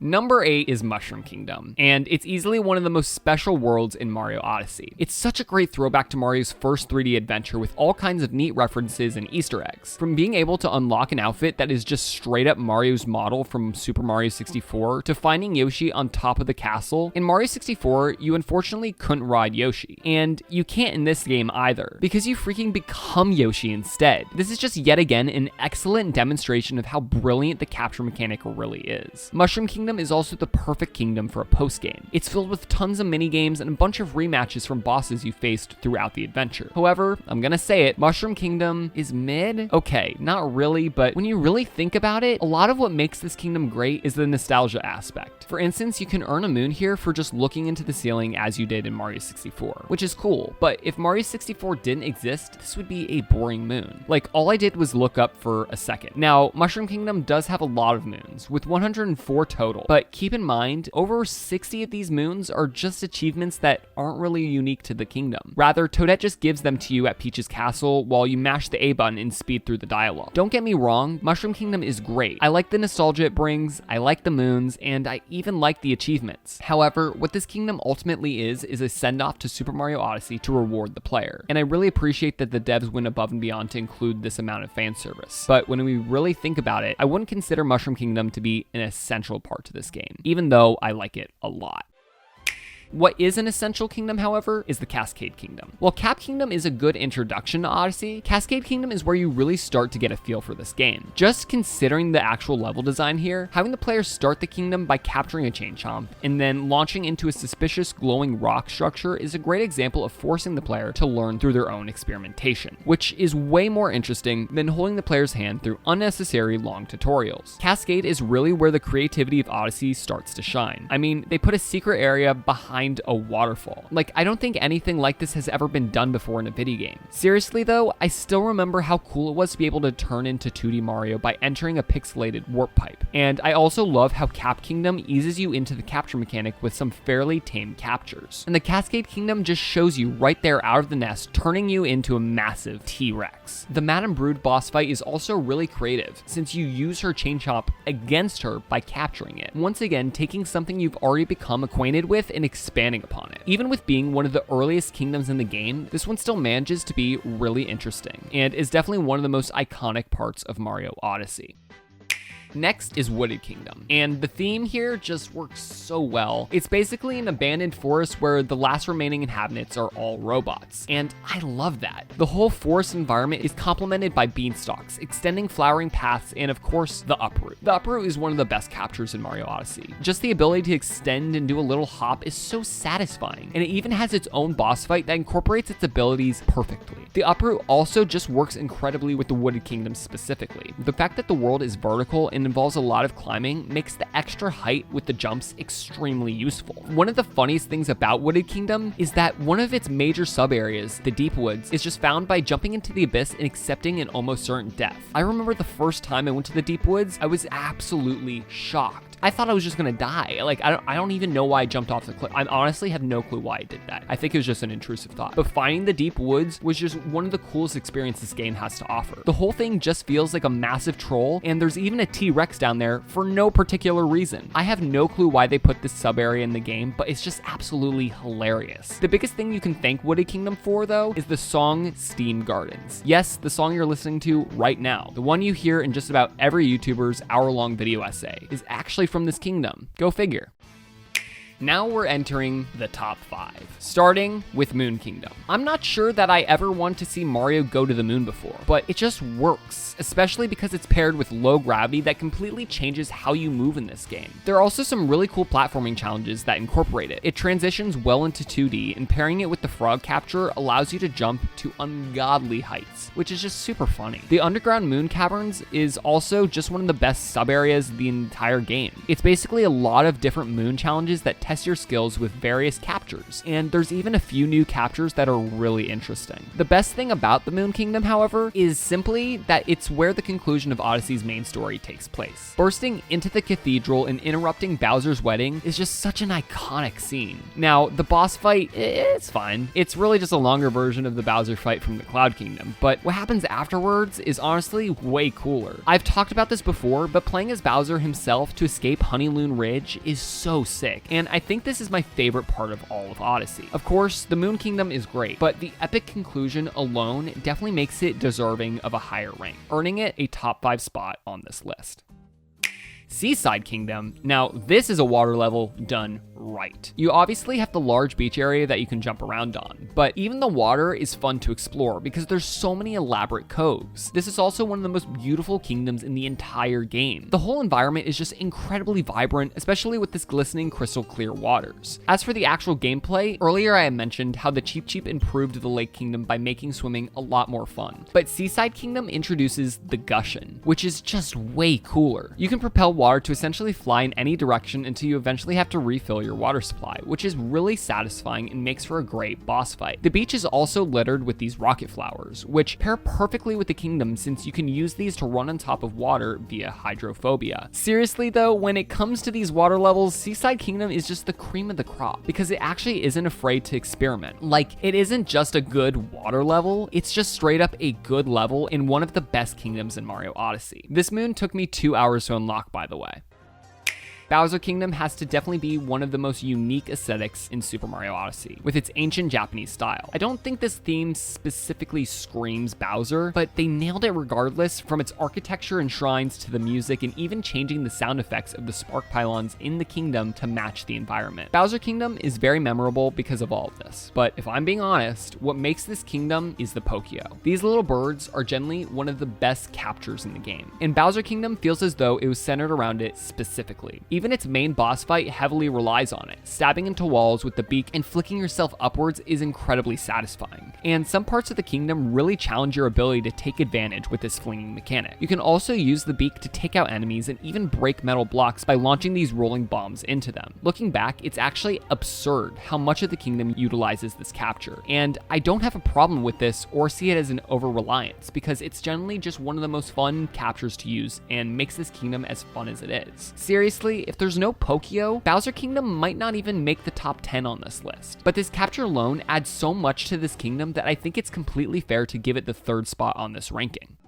Number 8 is Mushroom Kingdom, and it's easily one of the most special worlds in Mario Odyssey. It's such a great throwback to Mario's first 3D adventure with all kinds of neat references and Easter eggs. From being able to unlock an outfit that is just straight up Mario's model from Super Mario 64 to finding Yoshi on top of the castle, in Mario 64, you unfortunately couldn't ride Yoshi. And you can't in this game either, because you freaking become Yoshi instead. This is just yet again an excellent demonstration of how brilliant the capture mechanic really is. Mushroom Kingdom is also the perfect kingdom for a post-game. It's filled with tons of mini-games and a bunch of rematches from bosses you faced throughout the adventure. However, I'm gonna say it, Mushroom Kingdom is mid? Okay, not really, but when you really think about it, a lot of what makes this kingdom great is the nostalgia aspect. For instance, you can earn a moon here for just looking into the ceiling as you did in Mario 64, which is cool, but if Mario 64 didn't exist, this would be a boring moon. Like, all I did was look up for a second. Now, Mushroom Kingdom does have a lot of moons, with 104 total, but keep in mind, over 60 of these moons are just achievements that aren't really unique to the kingdom. Rather, Toadette just gives them to you at Peach's castle while you mash the A button and speed through the dialogue. Don't get me wrong, Mushroom Kingdom is great. I like the nostalgia it brings, I like the moons, and I even like the achievements. However, what this kingdom ultimately is a send-off to Super Mario Odyssey to reward the player. And I really appreciate that the devs went above and beyond to include this amount of fan service. But when we really think about it, I wouldn't consider Mushroom Kingdom to be an essential part to this game, even though I like it a lot. What is an essential kingdom, however, is the Cascade Kingdom. While Cap Kingdom is a good introduction to Odyssey, Cascade Kingdom is where you really start to get a feel for this game. Just considering the actual level design here, having the player start the kingdom by capturing a Chain Chomp and then launching into a suspicious glowing rock structure is a great example of forcing the player to learn through their own experimentation, which is way more interesting than holding the player's hand through unnecessary long tutorials. Cascade is really where the creativity of Odyssey starts to shine. I mean, they put a secret area behind a waterfall. Like, I don't think anything like this has ever been done before in a video game. Seriously though, I still remember how cool it was to be able to turn into 2D Mario by entering a pixelated warp pipe. And I also love how Cap Kingdom eases you into the capture mechanic with some fairly tame captures. And the Cascade Kingdom just shows you right there out of the nest, turning you into a massive T-Rex. The Madame Brood boss fight is also really creative, since you use her Chain Chomp against her by capturing it. Once again, taking something you've already become acquainted with and expanding upon it. Even with being one of the earliest kingdoms in the game, this one still manages to be really interesting, and is definitely one of the most iconic parts of Mario Odyssey. Next is Wooded Kingdom, and the theme here just works so well. It's basically an abandoned forest where the last remaining inhabitants are all robots, and I love that. The whole forest environment is complemented by beanstalks, extending flowering paths, and of course, the uproot. The uproot is one of the best captures in Mario Odyssey. Just the ability to extend and do a little hop is so satisfying, and it even has its own boss fight that incorporates its abilities perfectly. The uproot also just works incredibly with the Wooded Kingdom specifically. The fact that the world is vertical and involves a lot of climbing makes the extra height with the jumps extremely useful. One of the funniest things about Wooded Kingdom is that one of its major sub areas, the Deep Woods, is just found by jumping into the abyss and accepting an almost certain death. I remember the first time I went to the Deep Woods, I was absolutely shocked. I thought I was just gonna die. Like, I don't even know why I jumped off the cliff. I honestly have no clue why I did that. I think it was just an intrusive thought. But finding the Deep Woods was just one of the coolest experiences this game has to offer. The whole thing just feels like a massive troll, and there's even a T-Rex down there for no particular reason. I have no clue why they put this sub area in the game, but it's just absolutely hilarious. The biggest thing you can thank Wooded Kingdom for, though, is the song Steam Gardens. Yes, the song you're listening to right now, the one you hear in just about every YouTuber's hour-long video essay, is actually from this kingdom. Go figure. Now we're entering the top 5, starting with Moon Kingdom. I'm not sure that I ever want to see Mario go to the moon before, but it just works, especially because it's paired with low gravity that completely changes how you move in this game. There are also some really cool platforming challenges that incorporate it. It transitions well into 2D, and pairing it with the frog capture allows you to jump to ungodly heights, which is just super funny. The underground moon caverns is also just one of the best sub areas of the entire game. It's basically a lot of different moon challenges that test your skills with various captures, and there's even a few new captures that are really interesting. The best thing about the Moon Kingdom, however, is simply that it's where the conclusion of Odyssey's main story takes place. Bursting into the cathedral and interrupting Bowser's wedding is just such an iconic scene. Now, the boss fight, it's fine. It's really just a longer version of the Bowser fight from the Cloud Kingdom, but what happens afterwards is honestly way cooler. I've talked about this before, but playing as Bowser himself to escape Honeyloon Ridge is so sick, and I think this is my favorite part of all of Odyssey. Of course, the Moon Kingdom is great, but the epic conclusion alone definitely makes it deserving of a higher rank, earning it a top 5 spot on this list. Seaside Kingdom. Now, this is a water level done right. You obviously have the large beach area that you can jump around on, but even the water is fun to explore because there's so many elaborate coves. This is also one of the most beautiful kingdoms in the entire game. The whole environment is just incredibly vibrant, especially with this glistening crystal clear waters. As for the actual gameplay, earlier I had mentioned how the Cheep Cheep improved the Lake Kingdom by making swimming a lot more fun, but Seaside Kingdom introduces the Gushin, which is just way cooler. You can propel water to essentially fly in any direction until you eventually have to refill your water supply, which is really satisfying and makes for a great boss fight. The beach is also littered with these rocket flowers, which pair perfectly with the kingdom since you can use these to run on top of water via hydrophobia. Seriously though, when it comes to these water levels, Seaside Kingdom is just the cream of the crop because it actually isn't afraid to experiment. Like, it isn't just a good water level, it's just straight up a good level in one of the best kingdoms in Mario Odyssey. This moon took me 2 hours to unlock, by the way. Bowser Kingdom has to definitely be one of the most unique aesthetics in Super Mario Odyssey, with its ancient Japanese style. I don't think this theme specifically screams Bowser, but they nailed it regardless, from its architecture and shrines to the music and even changing the sound effects of the spark pylons in the kingdom to match the environment. Bowser Kingdom is very memorable because of all of this, but if I'm being honest, what makes this kingdom is the Pokio. These little birds are generally one of the best captures in the game, and Bowser Kingdom feels as though it was centered around it specifically. Even its main boss fight heavily relies on it. Stabbing into walls with the beak and flicking yourself upwards is incredibly satisfying. And some parts of the kingdom really challenge your ability to take advantage with this flinging mechanic. You can also use the beak to take out enemies and even break metal blocks by launching these rolling bombs into them. Looking back, it's actually absurd how much of the kingdom utilizes this capture. And I don't have a problem with this or see it as an over-reliance because it's generally just one of the most fun captures to use and makes this kingdom as fun as it is. Seriously, if there's no Pokio, Bowser Kingdom might not even make the top 10 on this list. But this capture alone adds so much to this kingdom that I think it's completely fair to give it the 3rd spot on this ranking.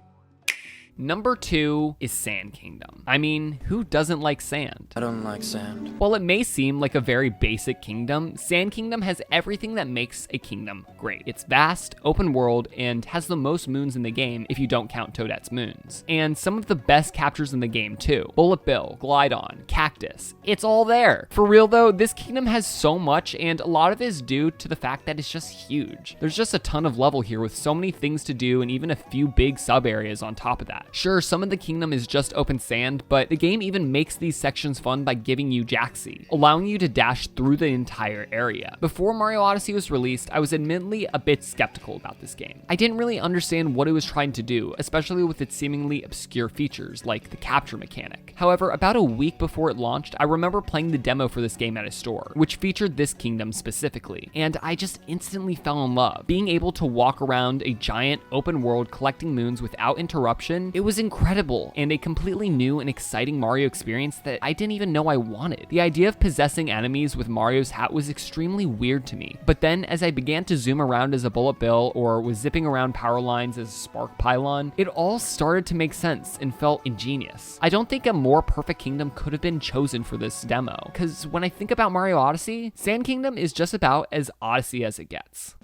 Number 2 is Sand Kingdom. I mean, who doesn't like sand? I don't like sand. While it may seem like a very basic kingdom, Sand Kingdom has everything that makes a kingdom great. It's vast, open world, and has the most moons in the game if you don't count Toadette's moons. And some of the best captures in the game too. Bullet Bill, Glydon, Cactus, it's all there. For real though, this kingdom has so much, and a lot of it is due to the fact that it's just huge. There's just a ton of level here with so many things to do and even a few big sub areas on top of that. Sure, some of the kingdom is just open sand, but the game even makes these sections fun by giving you Jaxi, allowing you to dash through the entire area. Before Mario Odyssey was released, I was admittedly a bit skeptical about this game. I didn't really understand what it was trying to do, especially with its seemingly obscure features like the capture mechanic. However, about a week before it launched, I remember playing the demo for this game at a store, which featured this kingdom specifically, and I just instantly fell in love. Being able to walk around a giant open world collecting moons without interruption, it was incredible and a completely new and exciting Mario experience that I didn't even know I wanted. The idea of possessing enemies with Mario's hat was extremely weird to me, but then as I began to zoom around as a Bullet Bill or was zipping around power lines as a Spark Pylon, it all started to make sense and felt ingenious. I don't think a more perfect kingdom could have been chosen for this demo, because when I think about Mario Odyssey, Sand Kingdom is just about as Odyssey as it gets.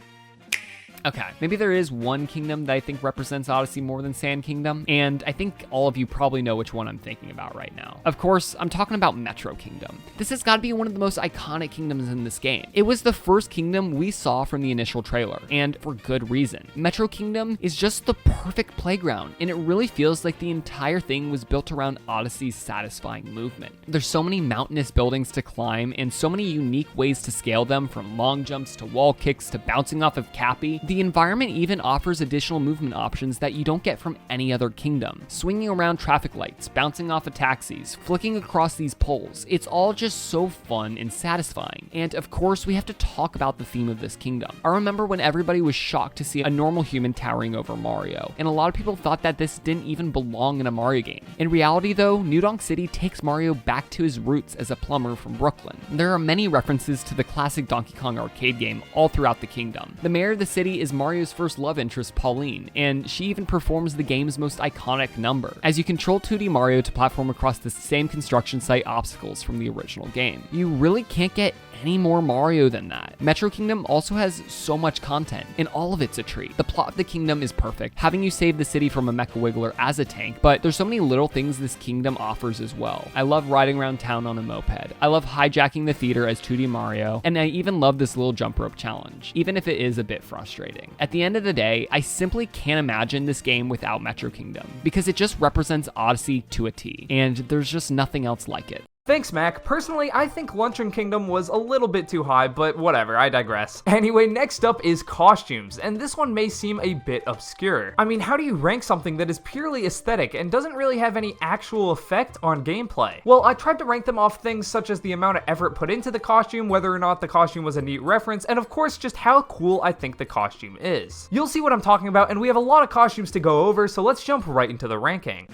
Okay, maybe there is one kingdom that I think represents Odyssey more than Sand Kingdom, and I think all of you probably know which one I'm thinking about right now. Of course, I'm talking about Metro Kingdom. This has got to be one of the most iconic kingdoms in this game. It was the first kingdom we saw from the initial trailer, and for good reason. Metro Kingdom is just the perfect playground, and it really feels like the entire thing was built around Odyssey's satisfying movement. There's so many mountainous buildings to climb, and so many unique ways to scale them, from long jumps to wall kicks to bouncing off of Cappy. The The environment even offers additional movement options that you don't get from any other kingdom. Swinging around traffic lights, bouncing off of taxis, flicking across these poles, it's all just so fun and satisfying. And of course, we have to talk about the theme of this kingdom. I remember when everybody was shocked to see a normal human towering over Mario, and a lot of people thought that this didn't even belong in a Mario game. In reality though, New Donk City takes Mario back to his roots as a plumber from Brooklyn. There are many references to the classic Donkey Kong arcade game all throughout the kingdom. The mayor of the city is Mario's first love interest, Pauline, and she even performs the game's most iconic number, as you control 2D Mario to platform across the same construction site obstacles from the original game. You really can't get any more Mario than that. Metro Kingdom also has so much content, and all of it's a treat. The plot of the kingdom is perfect, having you save the city from a Mecha Wiggler as a tank, but there's so many little things this kingdom offers as well. I love riding around town on a moped. I love hijacking the theater as 2D Mario, and I even love this little jump rope challenge, even if it is a bit frustrating. At the end of the day, I simply can't imagine this game without Metro Kingdom, because it just represents Odyssey to a T, and there's just nothing else like it. Thanks, Mac. Personally, I think Luncheon Kingdom was a little bit too high, but whatever, I digress. Anyway, next up is costumes, and this one may seem a bit obscure. I mean, how do you rank something that is purely aesthetic and doesn't really have any actual effect on gameplay? Well, I tried to rank them off things such as the amount of effort put into the costume, whether or not the costume was a neat reference, and of course, just how cool I think the costume is. You'll see what I'm talking about, and we have a lot of costumes to go over, so let's jump right into the ranking.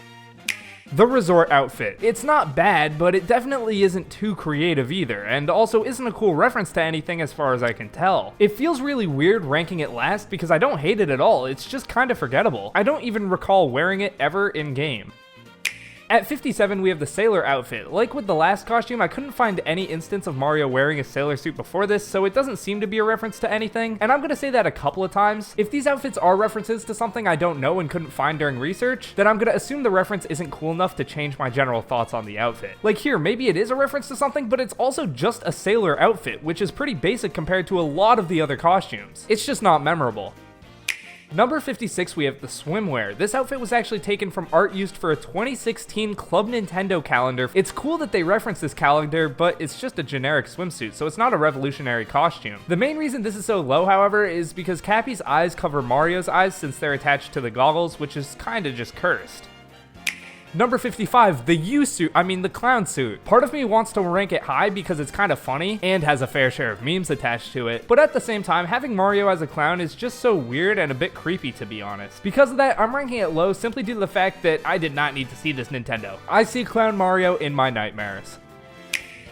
The resort outfit. It's not bad, but it definitely isn't too creative either, and also isn't a cool reference to anything as far as I can tell. It feels really weird ranking it last because I don't hate it at all, it's just kinda forgettable. I don't even recall wearing it ever in game. At 57, we have the sailor outfit. Like with the last costume, I couldn't find any instance of Mario wearing a sailor suit before this, so it doesn't seem to be a reference to anything, and I'm gonna say that a couple of times. If these outfits are references to something I don't know and couldn't find during research, then I'm gonna assume the reference isn't cool enough to change my general thoughts on the outfit. Like here, maybe it is a reference to something, but it's also just a sailor outfit, which is pretty basic compared to a lot of the other costumes. It's just not memorable. Number 56, we have the swimwear. This outfit was actually taken from art used for a 2016 Club Nintendo calendar. It's cool that they reference this calendar, but it's just a generic swimsuit, so it's not a revolutionary costume. The main reason this is so low, however, is because Cappy's eyes cover Mario's eyes since they're attached to the goggles, which is kinda just cursed. Number 55, the clown suit. Part of me wants to rank it high because it's kind of funny and has a fair share of memes attached to it, but at the same time, having Mario as a clown is just so weird and a bit creepy, to be honest. Because of that, I'm ranking it low simply due to the fact that I did not need to see this Nintendo. I see Clown Mario in my nightmares.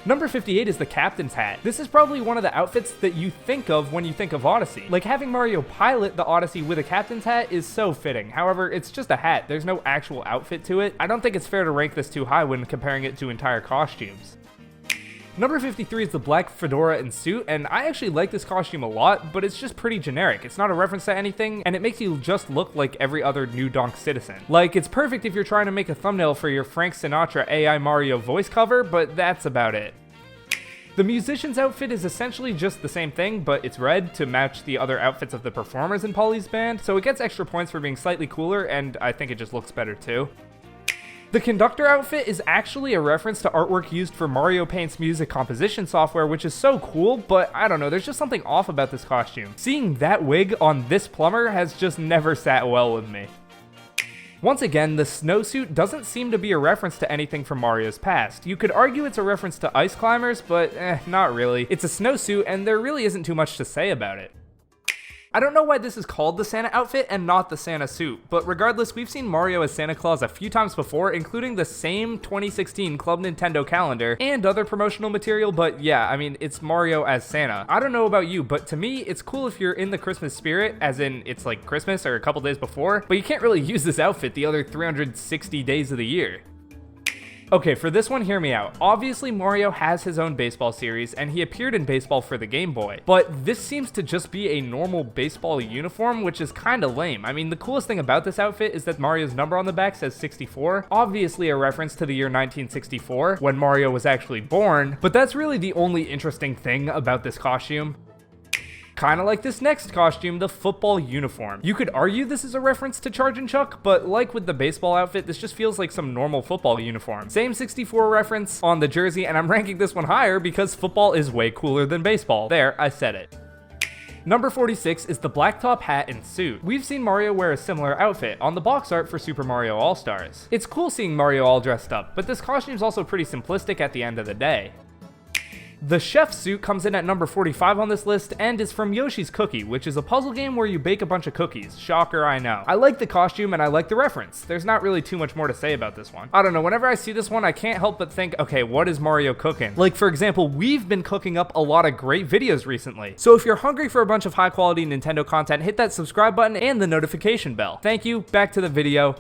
Number 58 is the captain's hat. This is probably one of the outfits that you think of when you think of Odyssey. Like having Mario pilot the Odyssey with a captain's hat is so fitting. However, it's just a hat. There's no actual outfit to it. I don't think it's fair to rank this too high when comparing it to entire costumes. Number 53 is the black fedora and suit, and I actually like this costume a lot, but it's just pretty generic. It's not a reference to anything, and it makes you just look like every other New Donk citizen. Like, it's perfect if you're trying to make a thumbnail for your Frank Sinatra AI Mario voice cover, but that's about it. The musician's outfit is essentially just the same thing, but it's red to match the other outfits of the performers in Polly's band, so it gets extra points for being slightly cooler, and I think it just looks better too. The conductor outfit is actually a reference to artwork used for Mario Paint's music composition software, which is so cool, but I don't know, there's just something off about this costume. Seeing that wig on this plumber has just never sat well with me. Once again, the snowsuit doesn't seem to be a reference to anything from Mario's past. You could argue it's a reference to ice climbers, but not really. It's a snowsuit, and there really isn't too much to say about it. I don't know why this is called the Santa outfit and not the Santa suit, but regardless, we've seen Mario as Santa Claus a few times before, including the same 2016 Club Nintendo calendar and other promotional material, but yeah, I mean, it's Mario as Santa. I don't know about you, but to me, it's cool if you're in the Christmas spirit, as in it's like Christmas or a couple days before, but you can't really use this outfit the other 360 days of the year. Okay, for this one, hear me out. Obviously, Mario has his own baseball series, and he appeared in baseball for the Game Boy, but this seems to just be a normal baseball uniform, which is kinda lame. I mean, the coolest thing about this outfit is that Mario's number on the back says 64, obviously a reference to the year 1964, when Mario was actually born, but that's really the only interesting thing about this costume. Kinda like this next costume, the football uniform. You could argue this is a reference to Charge and Chuck, but like with the baseball outfit, this just feels like some normal football uniform. Same 64 reference on the jersey, and I'm ranking this one higher because football is way cooler than baseball. There, I said it. Number 46 is the black top hat and suit. We've seen Mario wear a similar outfit on the box art for Super Mario All-Stars. It's cool seeing Mario all dressed up, but this costume's also pretty simplistic at the end of the day. The chef suit comes in at number 45 on this list and is from Yoshi's Cookie, which is a puzzle game where you bake a bunch of cookies. Shocker, I know. I like the costume and I like the reference. There's not really too much more to say about this one. I don't know, whenever I see this one, I can't help but think, okay, what is Mario cooking? Like, for example, we've been cooking up a lot of great videos recently. So if you're hungry for a bunch of high quality Nintendo content, hit that subscribe button and the notification bell. Thank you, back to the video.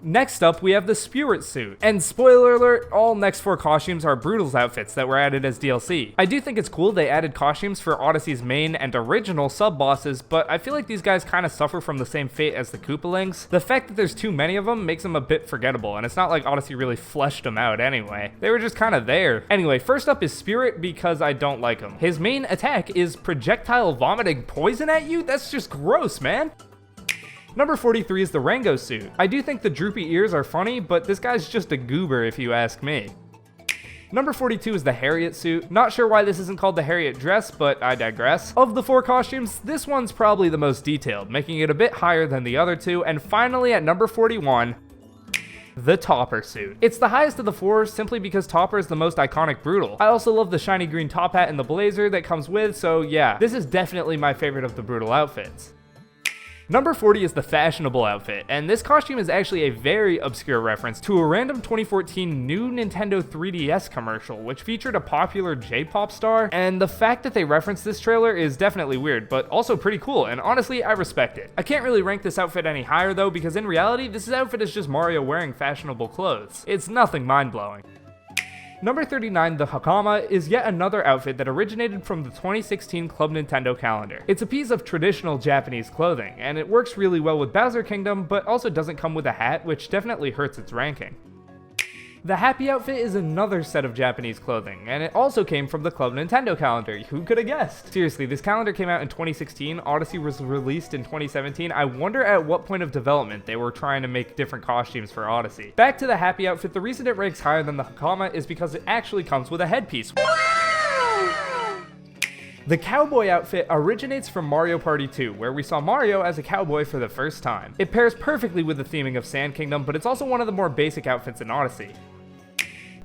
Next up, we have the Spirit suit. And spoiler alert, all next 4 costumes are Brutal's outfits that were added as DLC. I do think it's cool they added costumes for Odyssey's main and original sub-bosses, but I feel like these guys kind of suffer from the same fate as the Koopalings. The fact that there's too many of them makes them a bit forgettable, and it's not like Odyssey really fleshed them out anyway. They were just kind of there. Anyway, first up is Spirit because I don't like him. His main attack is projectile vomiting poison at you? That's just gross, man. Number 43 is the Rango suit. I do think the droopy ears are funny, but this guy's just a goober if you ask me. Number 42 is the Harriet suit. Not sure why this isn't called the Harriet dress, but I digress. Of the 4 costumes, this one's probably the most detailed, making it a bit higher than the other 2. And finally, at number 41, the Topper suit. It's the highest of the 4 simply because Topper is the most iconic Brutal. I also love the shiny green top hat and the blazer that comes with, so yeah, this is definitely my favorite of the Brutal outfits. Number 40 is the fashionable outfit, and this costume is actually a very obscure reference to a random 2014 new Nintendo 3DS commercial, which featured a popular J-pop star, and the fact that they referenced this trailer is definitely weird, but also pretty cool, and honestly, I respect it. I can't really rank this outfit any higher though, because in reality, this outfit is just Mario wearing fashionable clothes. It's nothing mind-blowing. Number 39, the Hakama, is yet another outfit that originated from the 2016 Club Nintendo calendar. It's a piece of traditional Japanese clothing, and it works really well with Bowser Kingdom, but also doesn't come with a hat, which definitely hurts its ranking. The Happy outfit is another set of Japanese clothing, and it also came from the Club Nintendo calendar. Who could have guessed? Seriously, this calendar came out in 2016, Odyssey was released in 2017. I wonder at what point of development they were trying to make different costumes for Odyssey. Back to the Happy outfit, the reason it ranks higher than the Hakama is because it actually comes with a headpiece. The cowboy outfit originates from Mario Party 2, where we saw Mario as a cowboy for the first time. It pairs perfectly with the theming of Sand Kingdom, but it's also one of the more basic outfits in Odyssey.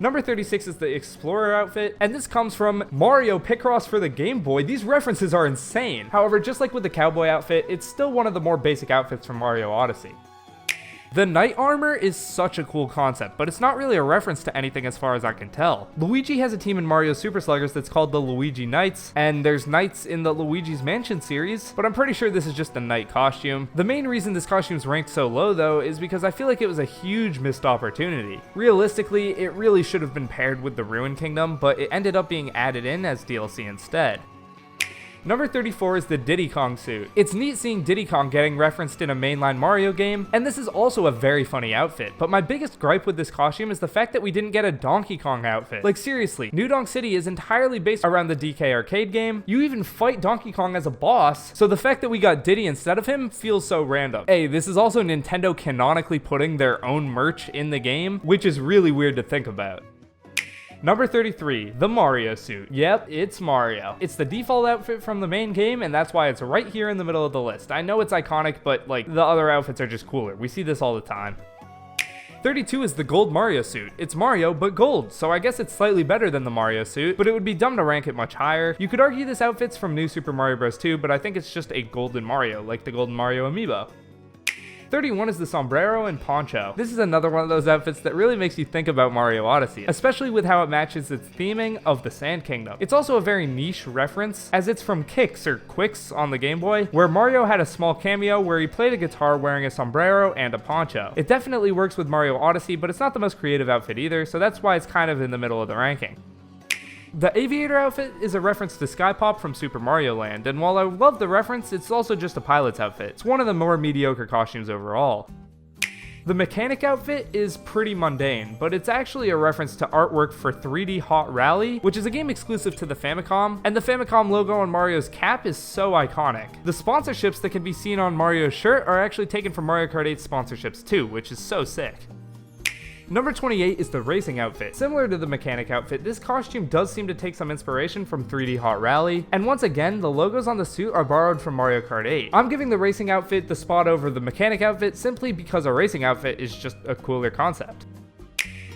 Number 36 is the Explorer outfit, and this comes from Mario Picross for the Game Boy. These references are insane. However, just like with the cowboy outfit, it's still one of the more basic outfits from Mario Odyssey. The knight armor is such a cool concept, but it's not really a reference to anything as far as I can tell. Luigi has a team in Mario Super Sluggers that's called the Luigi Knights, and there's knights in the Luigi's Mansion series, but I'm pretty sure this is just a knight costume. The main reason this costume's ranked so low though is because I feel like it was a huge missed opportunity. Realistically, it really should have been paired with the Ruin Kingdom, but it ended up being added in as DLC instead. Number 34 is the Diddy Kong suit. It's neat seeing Diddy Kong getting referenced in a mainline Mario game, and this is also a very funny outfit, but my biggest gripe with this costume is the fact that we didn't get a Donkey Kong outfit. Like seriously, New Donk City is entirely based around the DK arcade game. You even fight Donkey Kong as a boss, so the fact that we got Diddy instead of him feels so random. Hey, this is also Nintendo canonically putting their own merch in the game, which is really weird to think about. Number 33, the Mario suit. Yep, it's Mario. It's the default outfit from the main game, and that's why it's right here in the middle of the list. I know it's iconic, but like, the other outfits are just cooler. We see this all the time. 32 is the gold Mario suit. It's Mario, but gold, so I guess it's slightly better than the Mario suit, but it would be dumb to rank it much higher. You could argue this outfit's from New Super Mario Bros. 2, but I think it's just a golden Mario, like the golden Mario amiibo. 31 is the sombrero and poncho. This is another one of those outfits that really makes you think about Mario Odyssey, especially with how it matches its theming of the Sand Kingdom. It's also a very niche reference, as it's from Kix or Quicks on the Game Boy, where Mario had a small cameo where he played a guitar wearing a sombrero and a poncho. It definitely works with Mario Odyssey, but it's not the most creative outfit either, so that's why it's kind of in the middle of the ranking. The aviator outfit is a reference to Sky Pop from Super Mario Land, and while I love the reference, it's also just a pilot's outfit. It's one of the more mediocre costumes overall. The mechanic outfit is pretty mundane, but it's actually a reference to artwork for 3D Hot Rally, which is a game exclusive to the Famicom, and the Famicom logo on Mario's cap is so iconic. The sponsorships that can be seen on Mario's shirt are actually taken from Mario Kart 8 sponsorships too, which is so sick. Number 28 is the racing outfit. Similar to the mechanic outfit, this costume does seem to take some inspiration from 3D Hot Rally, and once again, the logos on the suit are borrowed from Mario Kart 8. I'm giving the racing outfit the spot over the mechanic outfit simply because a racing outfit is just a cooler concept.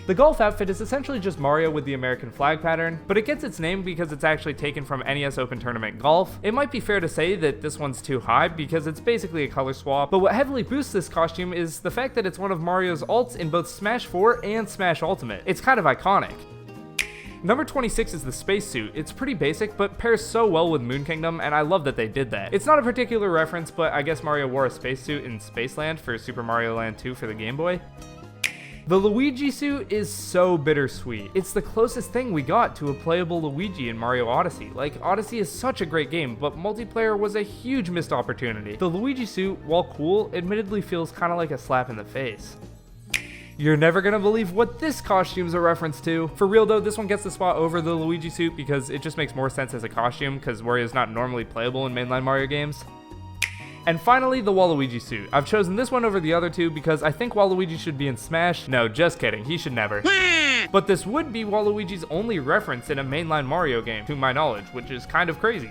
The golf outfit is essentially just Mario with the American flag pattern, but it gets its name because it's actually taken from NES Open Tournament Golf. It might be fair to say that this one's too high because it's basically a color swap, but what heavily boosts this costume is the fact that it's one of Mario's alts in both Smash 4 and Smash Ultimate. It's kind of iconic. Number 26 is the spacesuit. It's pretty basic, but pairs so well with Moon Kingdom, and I love that they did that. It's not a particular reference, but I guess Mario wore a spacesuit in Spaceland for Super Mario Land 2 for the Game Boy. The Luigi suit is so bittersweet. It's the closest thing we got to a playable Luigi in Mario Odyssey. Like, Odyssey is such a great game, but multiplayer was a huge missed opportunity. The Luigi suit, while cool, admittedly feels kind of like a slap in the face. You're never gonna believe what this costume's a reference to. For real though, this one gets the spot over the Luigi suit because it just makes more sense as a costume, because Wario's not normally playable in mainline Mario games. And finally, the Waluigi suit. I've chosen this one over the other two because I think Waluigi should be in Smash. No, just kidding, he should never. But this would be Waluigi's only reference in a mainline Mario game, to my knowledge, which is kind of crazy.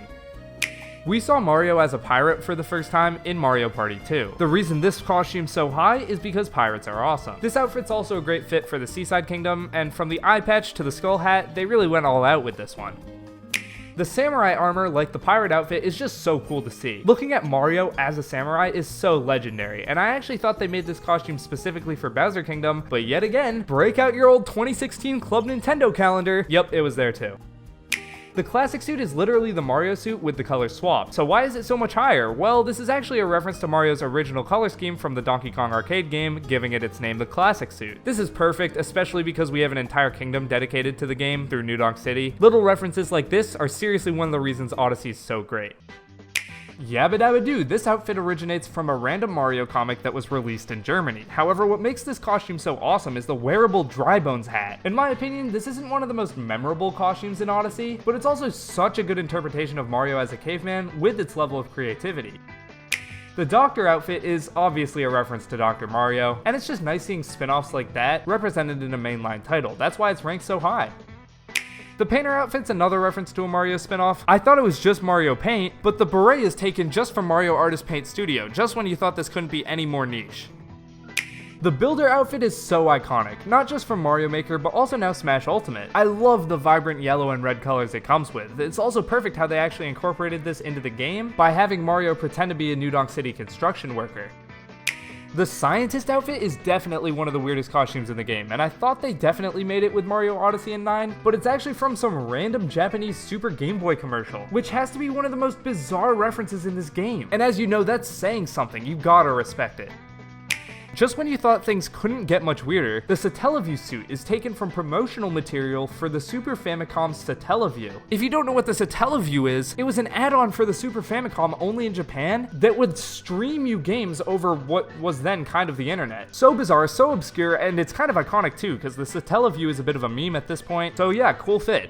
We saw Mario as a pirate for the first time in Mario Party 2. The reason this costume's so high is because pirates are awesome. This outfit's also a great fit for the Seaside Kingdom, and from the eye patch to the skull hat, they really went all out with this one. The samurai armor, like the pirate outfit, is just so cool to see. Looking at Mario as a samurai is so legendary, and I actually thought they made this costume specifically for Bowser Kingdom, but yet again, break out your old 2016 Club Nintendo calendar. Yep, it was there too. The classic suit is literally the Mario suit with the color swap. So why is it so much higher? Well, this is actually a reference to Mario's original color scheme from the Donkey Kong arcade game, giving it its name the classic suit. This is perfect, especially because we have an entire kingdom dedicated to the game through New Donk City. Little references like this are seriously one of the reasons Odyssey is so great. Yabba dabba doo, this outfit originates from a random Mario comic that was released in Germany. However, what makes this costume so awesome is the wearable Dry Bones hat. In my opinion, this isn't one of the most memorable costumes in Odyssey, but it's also such a good interpretation of Mario as a caveman with its level of creativity. The Doctor outfit is obviously a reference to Dr. Mario, and it's just nice seeing spin-offs like that represented in a mainline title. That's why it's ranked so high. The Painter outfit's another reference to a Mario spin-off. I thought it was just Mario Paint, but the beret is taken just from Mario Artist Paint Studio, just when you thought this couldn't be any more niche. The Builder outfit is so iconic, not just from Mario Maker, but also now Smash Ultimate. I love the vibrant yellow and red colors it comes with. It's also perfect how they actually incorporated this into the game by having Mario pretend to be a New Donk City construction worker. The Scientist outfit is definitely one of the weirdest costumes in the game, and I thought they definitely made it with Mario Odyssey and 9, but it's actually from some random Japanese Super Game Boy commercial, which has to be one of the most bizarre references in this game. And as you know, that's saying something, you gotta respect it. Just when you thought things couldn't get much weirder, the Satellaview suit is taken from promotional material for the Super Famicom's Satellaview. If you don't know what the Satellaview is, it was an add-on for the Super Famicom only in Japan that would stream you games over what was then kind of the internet. So bizarre, so obscure, and it's kind of iconic too, because the Satellaview is a bit of a meme at this point, so yeah, cool fit.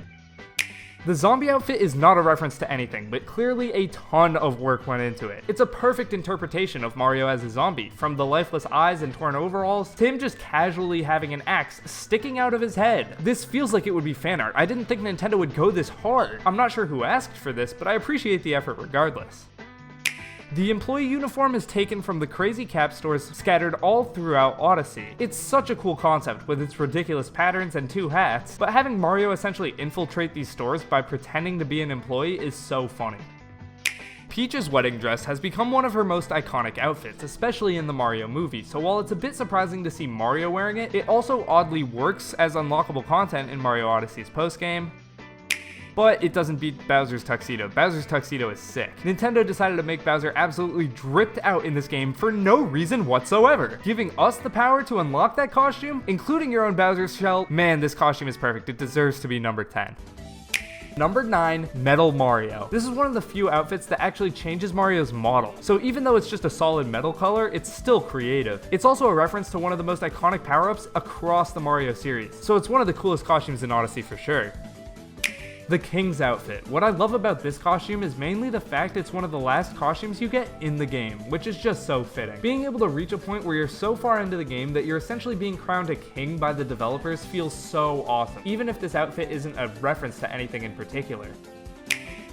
The zombie outfit is not a reference to anything, but clearly a ton of work went into it. It's a perfect interpretation of Mario as a zombie, from the lifeless eyes and torn overalls, to him just casually having an axe sticking out of his head. This feels like it would be fan art. I didn't think Nintendo would go this hard. I'm not sure who asked for this, but I appreciate the effort regardless. The employee uniform is taken from the crazy cap stores scattered all throughout Odyssey. It's such a cool concept with its ridiculous patterns and two hats, but having Mario essentially infiltrate these stores by pretending to be an employee is so funny. Peach's wedding dress has become one of her most iconic outfits, especially in the Mario movie, so while it's a bit surprising to see Mario wearing it, it also oddly works as unlockable content in Mario Odyssey's postgame. But it doesn't beat Bowser's tuxedo. Bowser's tuxedo is sick. Nintendo decided to make Bowser absolutely dripped out in this game for no reason whatsoever, giving us the power to unlock that costume, including your own Bowser's shell. Man, this costume is perfect. It deserves to be number 10. Number 9, Metal Mario. This is one of the few outfits that actually changes Mario's model. So even though it's just a solid metal color, it's still creative. It's also a reference to one of the most iconic power-ups across the Mario series. So it's one of the coolest costumes in Odyssey for sure. The King's outfit. What I love about this costume is mainly the fact it's one of the last costumes you get in the game, which is just so fitting. Being able to reach a point where you're so far into the game that you're essentially being crowned a king by the developers feels so awesome, even if this outfit isn't a reference to anything in particular.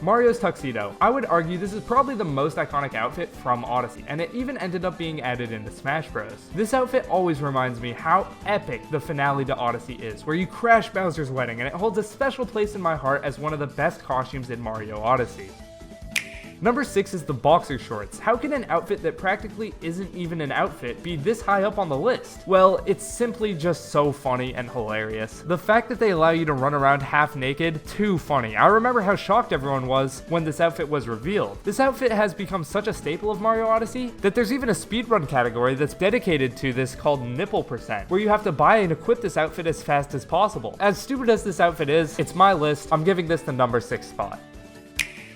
Mario's tuxedo. I would argue this is probably the most iconic outfit from Odyssey, and it even ended up being added into Smash Bros. This outfit always reminds me how epic the finale to Odyssey is, where you crash Bowser's wedding, and it holds a special place in my heart as one of the best costumes in Mario Odyssey. Number 6 is the boxer shorts. How can an outfit that practically isn't even an outfit be this high up on the list? Well, it's simply just so funny and hilarious. The fact that they allow you to run around half naked, too funny. I remember how shocked everyone was when this outfit was revealed. This outfit has become such a staple of Mario Odyssey that there's even a speedrun category that's dedicated to this called nipple percent, where you have to buy and equip this outfit as fast as possible. As stupid as this outfit is, it's my list. I'm giving this the number 6 spot.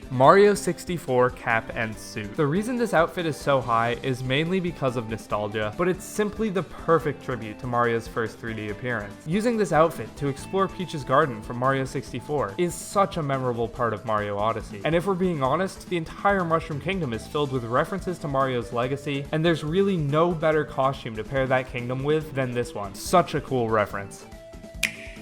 Mario 64 cap and suit. The reason this outfit is so high is mainly because of nostalgia, but it's simply the perfect tribute to Mario's first 3D appearance. Using this outfit to explore Peach's garden from Mario 64 is such a memorable part of Mario Odyssey. And if we're being honest, the entire Mushroom Kingdom is filled with references to Mario's legacy, and there's really no better costume to pair that kingdom with than this one. Such a cool reference.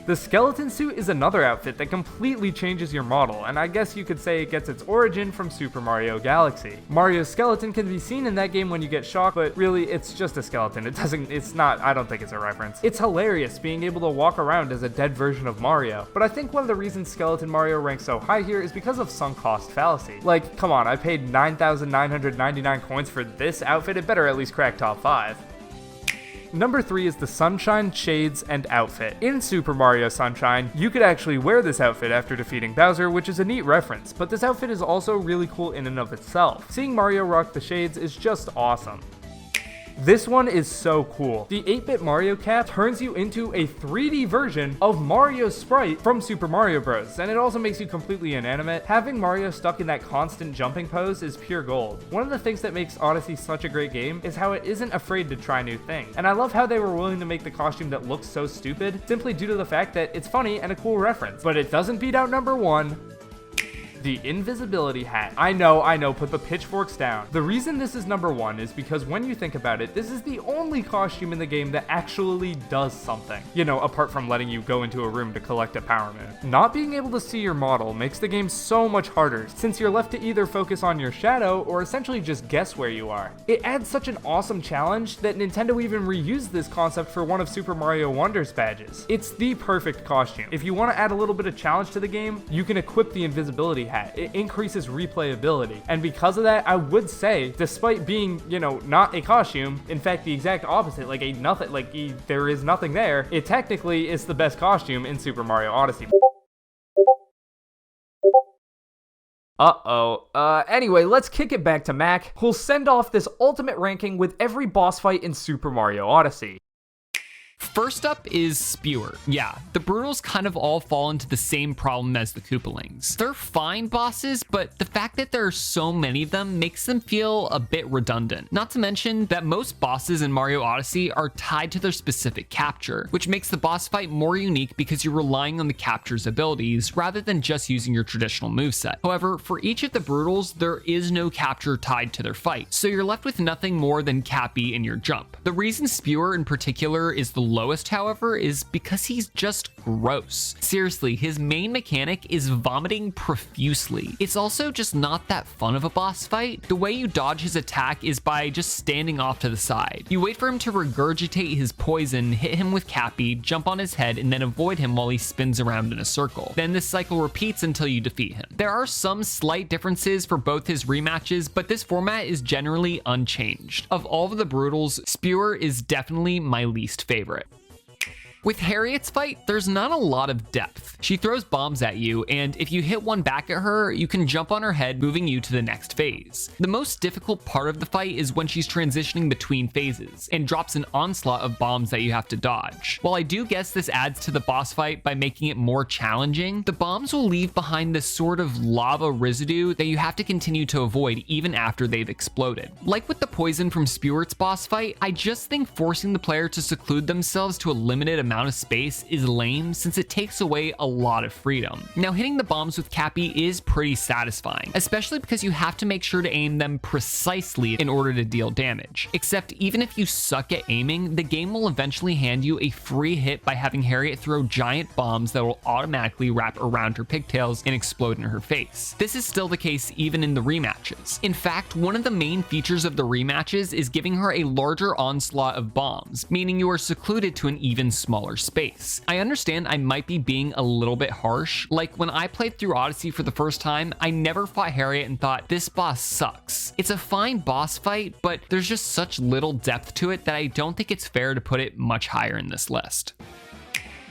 The skeleton suit is another outfit that completely changes your model, and I guess you could say it gets its origin from Super Mario Galaxy. Mario's skeleton can be seen in that game when you get shocked, but really it's just a skeleton. I don't think it's a reference. It's hilarious being able to walk around as a dead version of Mario, but I think one of the reasons Skeleton Mario ranks so high here is because of sunk cost fallacy. Like, come on, I paid 9,999 coins for this outfit, it better at least crack top 5. Number 3 is the Sunshine, Shades, and Outfit. In Super Mario Sunshine, you could actually wear this outfit after defeating Bowser, which is a neat reference, but this outfit is also really cool in and of itself. Seeing Mario rock the shades is just awesome. This one is so cool. The 8-bit Mario cap turns you into a 3D version of Mario's sprite from Super Mario Bros. And it also makes you completely inanimate. Having Mario stuck in that constant jumping pose is pure gold. One of the things that makes Odyssey such a great game is how it isn't afraid to try new things. And I love how they were willing to make the costume that looks so stupid simply due to the fact that it's funny and a cool reference. But it doesn't beat out number 1. The invisibility hat. I know, put the pitchforks down. The reason this is number 1 is because when you think about it, this is the only costume in the game that actually does something. You know, apart from letting you go into a room to collect a power moon. Not being able to see your model makes the game so much harder, since you're left to either focus on your shadow or essentially just guess where you are. It adds such an awesome challenge that Nintendo even reused this concept for one of Super Mario Wonder's badges. It's the perfect costume. If you want to add a little bit of challenge to the game, you can equip the invisibility hat. It increases replayability, and because of that, I would say, despite being, not a costume, in fact the exact opposite, there is nothing there, it technically is the best costume in Super Mario Odyssey. Anyway, let's kick it back to Mac, who'll send off this ultimate ranking with every boss fight in Super Mario Odyssey. First up is Spewer. Yeah, the Brutals kind of all fall into the same problem as the Koopalings. They're fine bosses, but the fact that there are so many of them makes them feel a bit redundant. Not to mention that most bosses in Mario Odyssey are tied to their specific capture, which makes the boss fight more unique because you're relying on the capture's abilities rather than just using your traditional moveset. However, for each of the Brutals, there is no capture tied to their fight, so you're left with nothing more than Cappy and your jump. The reason Spewer in particular is the lowest, however, is because he's just gross. Seriously, his main mechanic is vomiting profusely. It's also just not that fun of a boss fight. The way you dodge his attack is by just standing off to the side. You wait for him to regurgitate his poison, hit him with Cappy, jump on his head, and then avoid him while he spins around in a circle. Then this cycle repeats until you defeat him. There are some slight differences for both his rematches, but this format is generally unchanged. Of all of the Brutals, Spewer is definitely my least favorite. With Harriet's fight, there's not a lot of depth. She throws bombs at you, and if you hit one back at her, you can jump on her head, moving you to the next phase. The most difficult part of the fight is when she's transitioning between phases, and drops an onslaught of bombs that you have to dodge. While I do guess this adds to the boss fight by making it more challenging, the bombs will leave behind this sort of lava residue that you have to continue to avoid even after they've exploded. Like with the poison from Spewer's boss fight, I just think forcing the player to seclude themselves to a limited amount amount of space is lame since it takes away a lot of freedom. Now, hitting the bombs with Cappy is pretty satisfying, especially because you have to make sure to aim them precisely in order to deal damage. Except even if you suck at aiming, the game will eventually hand you a free hit by having Harriet throw giant bombs that will automatically wrap around her pigtails and explode in her face. This is still the case even in the rematches. In fact, one of the main features of the rematches is giving her a larger onslaught of bombs, meaning you are secluded to an even smaller space. I understand I might be being a little bit harsh. Like when I played through Odyssey for the first time, I never fought Harriet and thought, this boss sucks. It's a fine boss fight, but there's just such little depth to it that I don't think it's fair to put it much higher in this list.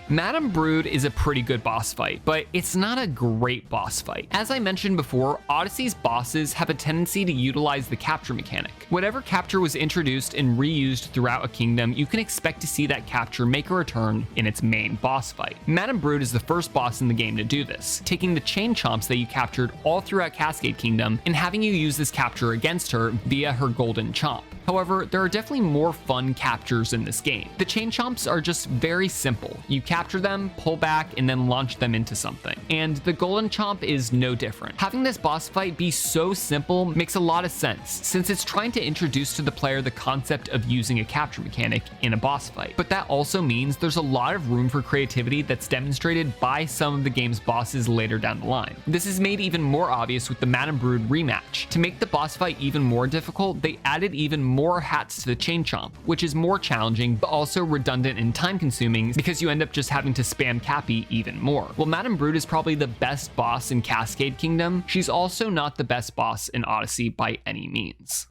Madame Brood is a pretty good boss fight, but it's not a great boss fight. As I mentioned before, Odyssey's bosses have a tendency to utilize the capture mechanic. Whatever capture was introduced and reused throughout a kingdom, you can expect to see that capture make a return in its main boss fight. Madame Brood is the first boss in the game to do this, taking the chain chomps that you captured all throughout Cascade Kingdom and having you use this capture against her via her golden chomp. However, there are definitely more fun captures in this game. The chain chomps are just very simple. You capture them, pull back, and then launch them into something. And the golden chomp is no different. Having this boss fight be so simple makes a lot of sense, since it's trying to introduce to the player the concept of using a capture mechanic in a boss fight. But that also means there's a lot of room for creativity that's demonstrated by some of the game's bosses later down the line. This is made even more obvious with the Madame Brood rematch. To make the boss fight even more difficult, they added even more hats to the chain chomp, which is more challenging but also redundant and time consuming because you end up just having to spam Cappy even more. While Madame Brood is probably the best boss in Cascade Kingdom, she's also not the best boss in Odyssey by any means.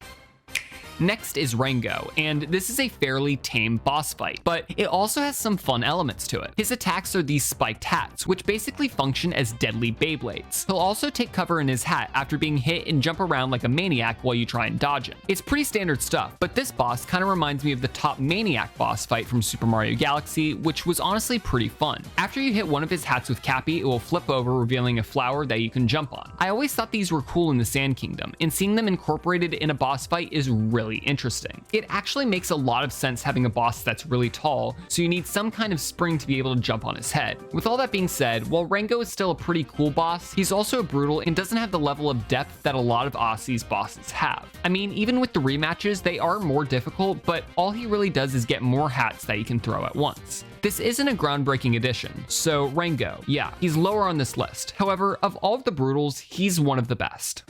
Next is Rango, and this is a fairly tame boss fight, but it also has some fun elements to it. His attacks are these spiked hats, which basically function as deadly Beyblades. He'll also take cover in his hat after being hit and jump around like a maniac while you try and dodge him. It's pretty standard stuff, but this boss kind of reminds me of the top maniac boss fight from Super Mario Galaxy, which was honestly pretty fun. After you hit one of his hats with Cappy, it will flip over, revealing a flower that you can jump on. I always thought these were cool in the Sand Kingdom, and seeing them incorporated in a boss fight is really interesting. It actually makes a lot of sense having a boss that's really tall, so you need some kind of spring to be able to jump on his head. With all that being said, while Rango is still a pretty cool boss, he's also brutal and doesn't have the level of depth that a lot of Odyssey's bosses have. I mean, even with the rematches, they are more difficult, but all he really does is get more hats that he can throw at once. This isn't a groundbreaking addition, so Rango, yeah, he's lower on this list. However, of all of the brutals, he's one of the best.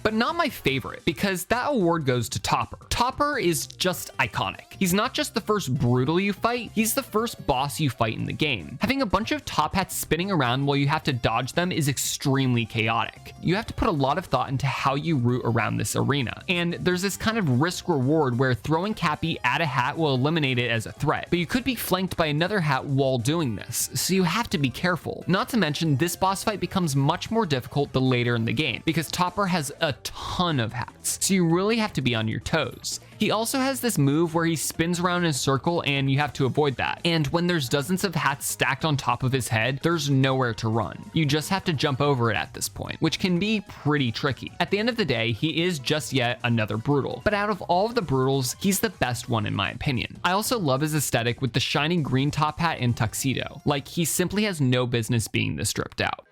But not my favorite, because that award goes to Topper. Topper is just iconic. He's not just the first brutal you fight, he's the first boss you fight in the game. Having a bunch of top hats spinning around while you have to dodge them is extremely chaotic. You have to put a lot of thought into how you route around this arena. And there's this kind of risk reward where throwing Cappy at a hat will eliminate it as a threat, but you could be flanked by another hat while doing this, so you have to be careful. Not to mention, this boss fight becomes much more difficult the later in the game, because Topper has a ton of hats, so you really have to be on your toes. He also has this move where he spins around in a circle and you have to avoid that. And when there's dozens of hats stacked on top of his head, there's nowhere to run. You just have to jump over it at this point, which can be pretty tricky. At the end of the day, he is just yet another brutal. But out of all of the brutals, he's the best one in my opinion. I also love his aesthetic with the shiny green top hat and tuxedo. Like, he simply has no business being this stripped out.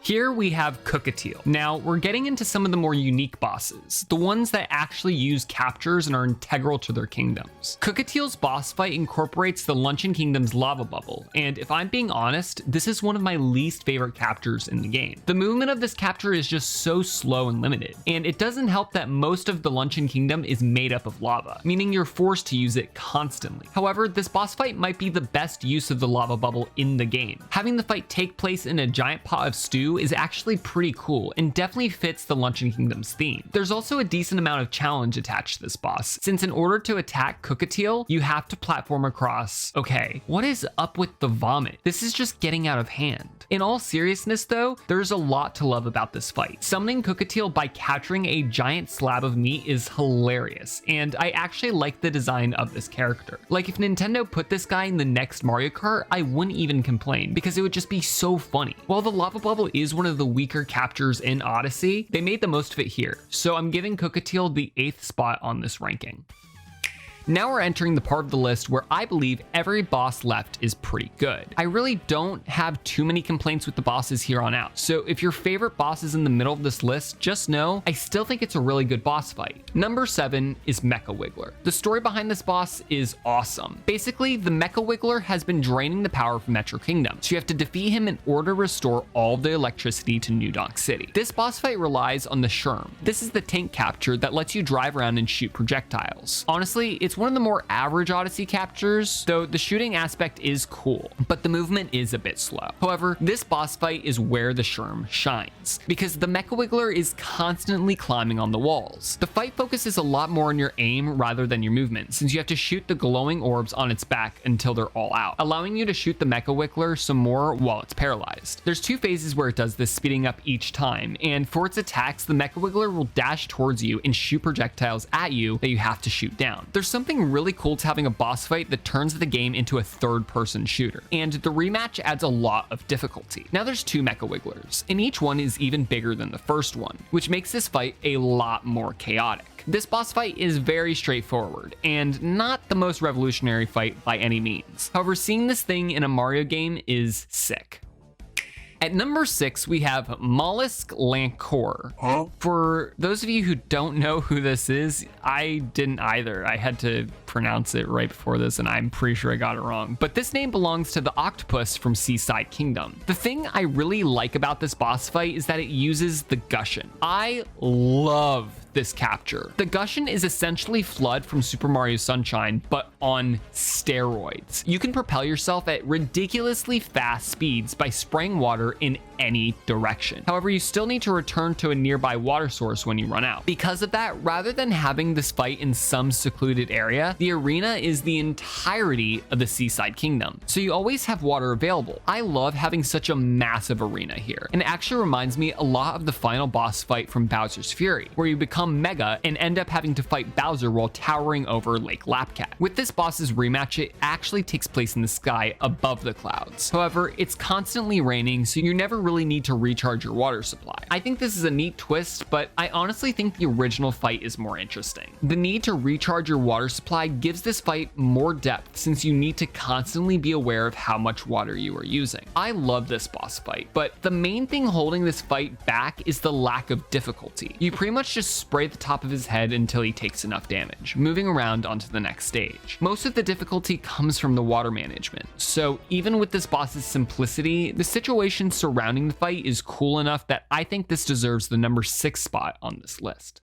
Here we have Cookatiel. Now, we're getting into some of the more unique bosses, the ones that actually use captures and are integral to their kingdoms. Cookatiel's boss fight incorporates the Luncheon Kingdom's lava bubble, and if I'm being honest, this is one of my least favorite captures in the game. The movement of this capture is just so slow and limited, and it doesn't help that most of the Luncheon Kingdom is made up of lava, meaning you're forced to use it constantly. However, this boss fight might be the best use of the lava bubble in the game. Having the fight take place in a giant pot of stew is actually pretty cool and definitely fits the Luncheon Kingdom's theme. There's also a decent amount of challenge attached to this boss, since in order to attack Cookatiel, you have to platform across. Okay, what is up with the vomit? This is just getting out of hand. In all seriousness though, there's a lot to love about this fight. Summoning Cookatiel by capturing a giant slab of meat is hilarious, and I actually like the design of this character. Like, if Nintendo put this guy in the next Mario Kart, I wouldn't even complain, because it would just be so funny. While the lava bubble is one of the weaker captures in Odyssey, they made the most of it here, so I'm giving Cookatiel the 8th spot on this ranking. Now we're entering the part of the list where I believe every boss left is pretty good. I really don't have too many complaints with the bosses here on out, so if your favorite boss is in the middle of this list, just know I still think it's a really good boss fight. Number 7 is Mecha Wiggler. The story behind this boss is awesome. Basically, the Mecha Wiggler has been draining the power from Metro Kingdom, so you have to defeat him in order to restore all the electricity to New Donk City. This boss fight relies on the Sherm. This is the tank capture that lets you drive around and shoot projectiles. Honestly, it's one of the more average Odyssey captures, though the shooting aspect is cool, but the movement is a bit slow. However, this boss fight is where the Sherm shines, because the Mecha Wiggler is constantly climbing on the walls. The fight focuses a lot more on your aim rather than your movement, since you have to shoot the glowing orbs on its back until they're all out, allowing you to shoot the Mecha Wiggler some more while it's paralyzed. There's 2 phases where it does this, speeding up each time, and for its attacks, the Mecha Wiggler will dash towards you and shoot projectiles at you that you have to shoot down. There's something really cool to having a boss fight that turns the game into a third-person shooter, and the rematch adds a lot of difficulty. Now there's 2 Mecha Wigglers, and each one is even bigger than the first one, which makes this fight a lot more chaotic. This boss fight is very straightforward, and not the most revolutionary fight by any means. However, seeing this thing in a Mario game is sick. At number 6, we have Mollusk Lancor. For those of you who don't know who this is, I didn't either. I had to pronounce it right before this, and I'm pretty sure I got it wrong. But this name belongs to the octopus from Seaside Kingdom. The thing I really like about this boss fight is that it uses the Gushin. I love this capture. The Gushin is essentially FLUDD from Super Mario Sunshine, but on steroids. You can propel yourself at ridiculously fast speeds by spraying water in any direction. However, you still need to return to a nearby water source when you run out. Because of that, rather than having this fight in some secluded area, the arena is the entirety of the Seaside Kingdom, so you always have water available. I love having such a massive arena here, and it actually reminds me a lot of the final boss fight from Bowser's Fury, where you become Mega and end up having to fight Bowser while towering over Lake Lapcat. With this boss's rematch, it actually takes place in the sky above the clouds. However, it's constantly raining, so you never really need to recharge your water supply. I think this is a neat twist, but I honestly think the original fight is more interesting. The need to recharge your water supply gives this fight more depth, since you need to constantly be aware of how much water you are using. I love this boss fight, but the main thing holding this fight back is the lack of difficulty. You pretty much just spray the top of his head until he takes enough damage, moving around onto the next stage. Most of the difficulty comes from the water management, so even with this boss's simplicity, the situation surrounding the fight is cool enough that I think this deserves the number 6 spot on this list.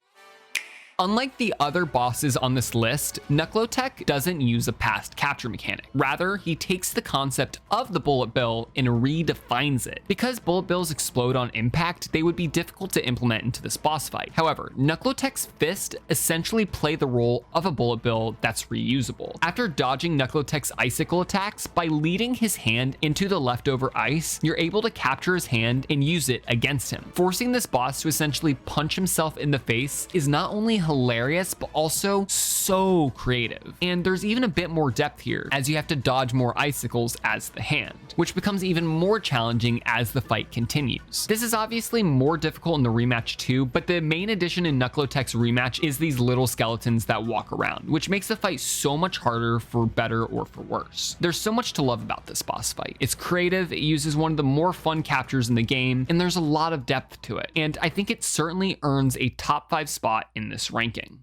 Unlike the other bosses on this list, Nucleotech doesn't use a past capture mechanic. Rather, he takes the concept of the bullet bill and redefines it. Because bullet bills explode on impact, they would be difficult to implement into this boss fight. However, Nucleotech's fist essentially play the role of a bullet bill that's reusable. After dodging Nucleotech's icicle attacks, by leading his hand into the leftover ice, you're able to capture his hand and use it against him. Forcing this boss to essentially punch himself in the face is not only hilarious, but also so creative. And there's even a bit more depth here, as you have to dodge more icicles as the hand, which becomes even more challenging as the fight continues. This is obviously more difficult in the rematch too, but the main addition in Nucleotech's rematch is these little skeletons that walk around, which makes the fight so much harder for better or for worse. There's so much to love about this boss fight. It's creative, it uses one of the more fun captures in the game, and there's a lot of depth to it. And I think it certainly earns a top 5 spot in this ranking.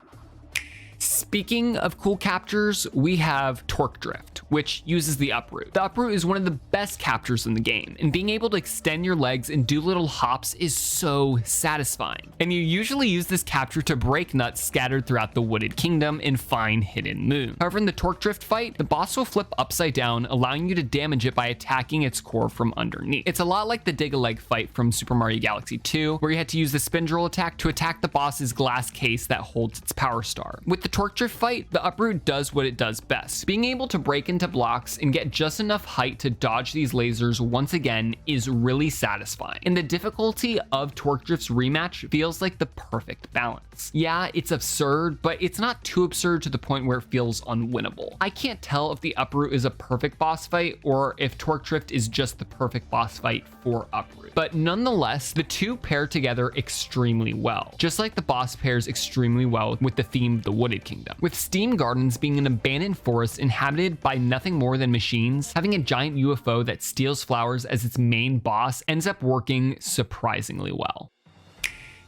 Speaking of cool captures, we have Torque Drift, which uses the uproot. The uproot is one of the best captures in the game, and being able to extend your legs and do little hops is so satisfying. And you usually use this capture to break nuts scattered throughout the wooded kingdom and find hidden moon. However, in the Torque Drift fight, the boss will flip upside down, allowing you to damage it by attacking its core from underneath. It's a lot like the Dig-a-Leg fight from Super Mario Galaxy 2, where you had to use the spin drill attack to attack the boss's glass case that holds its power star. With the Torque Drift fight, the uproot does what it does best. Being able to break into blocks and get just enough height to dodge these lasers once again is really satisfying. And the difficulty of Torque Drift's rematch feels like the perfect balance. Yeah, it's absurd, but it's not too absurd to the point where it feels unwinnable. I can't tell if the uproot is a perfect boss fight or if Torque Drift is just the perfect boss fight for uproot. But nonetheless, the two pair together extremely well, just like the boss pairs extremely well with the theme of the wooded United Kingdom. With Steam Gardens being an abandoned forest inhabited by nothing more than machines, having a giant UFO that steals flowers as its main boss ends up working surprisingly well.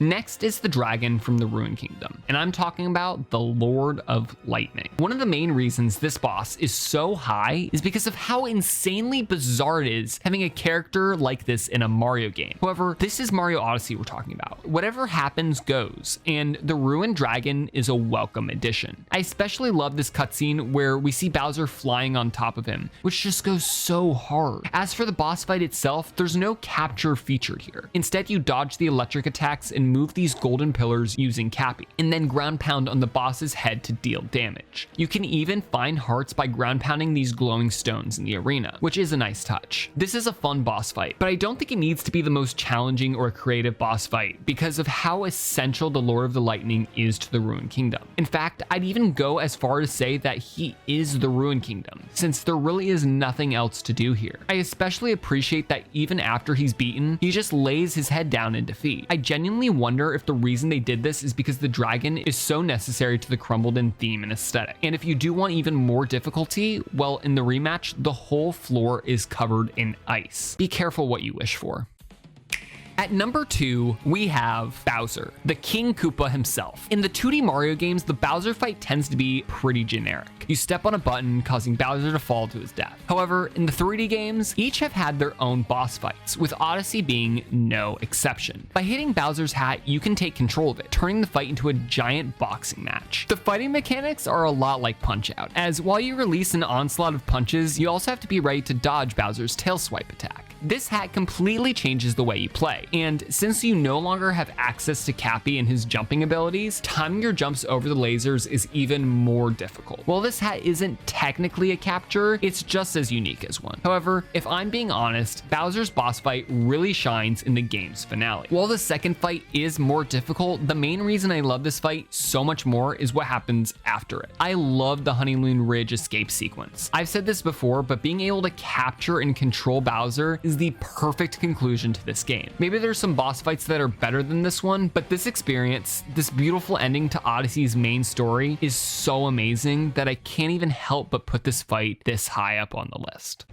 Next is the dragon from the Ruined Kingdom, and I'm talking about the Lord of Lightning. One of the main reasons this boss is so high is because of how insanely bizarre it is having a character like this in a Mario game. However, this is Mario Odyssey we're talking about. Whatever happens goes, and the Ruined Dragon is a welcome addition. I especially love this cutscene where we see Bowser flying on top of him, which just goes so hard. As for the boss fight itself, there's no capture featured here. Instead, you dodge the electric attacks and move these golden pillars using Cappy, and then ground pound on the boss's head to deal damage. You can even find hearts by ground pounding these glowing stones in the arena, which is a nice touch. This is a fun boss fight, but I don't think it needs to be the most challenging or creative boss fight because of how essential the Lord of the Lightning is to the Ruined Kingdom. In fact, I'd even go as far to say that he is the Ruined Kingdom, since there really is nothing else to do here. I especially appreciate that even after he's beaten, he just lays his head down in defeat. I genuinely wonder if the reason they did this is because the dragon is so necessary to the Crumbled In theme and aesthetic. And if you do want even more difficulty, well, in the rematch, the whole floor is covered in ice. Be careful what you wish for. At number 2, we have Bowser, the King Koopa himself. In the 2D Mario games, the Bowser fight tends to be pretty generic. You step on a button, causing Bowser to fall to his death. However, in the 3D games, each have had their own boss fights, with Odyssey being no exception. By hitting Bowser's hat, you can take control of it, turning the fight into a giant boxing match. The fighting mechanics are a lot like Punch-Out!, as while you release an onslaught of punches, you also have to be ready to dodge Bowser's tail swipe attack. This hat completely changes the way you play, and since you no longer have access to Cappy and his jumping abilities, timing your jumps over the lasers is even more difficult. While this hat isn't technically a capture, it's just as unique as one. However, if I'm being honest, Bowser's boss fight really shines in the game's finale. While the second fight is more difficult, the main reason I love this fight so much more is what happens after it. I love the Honeymoon Ridge escape sequence. I've said this before, but being able to capture and control Bowser is the perfect conclusion to this game. Maybe there's some boss fights that are better than this one, but this experience, this beautiful ending to Odyssey's main story, is so amazing that I can't even help but put this fight this high up on the list.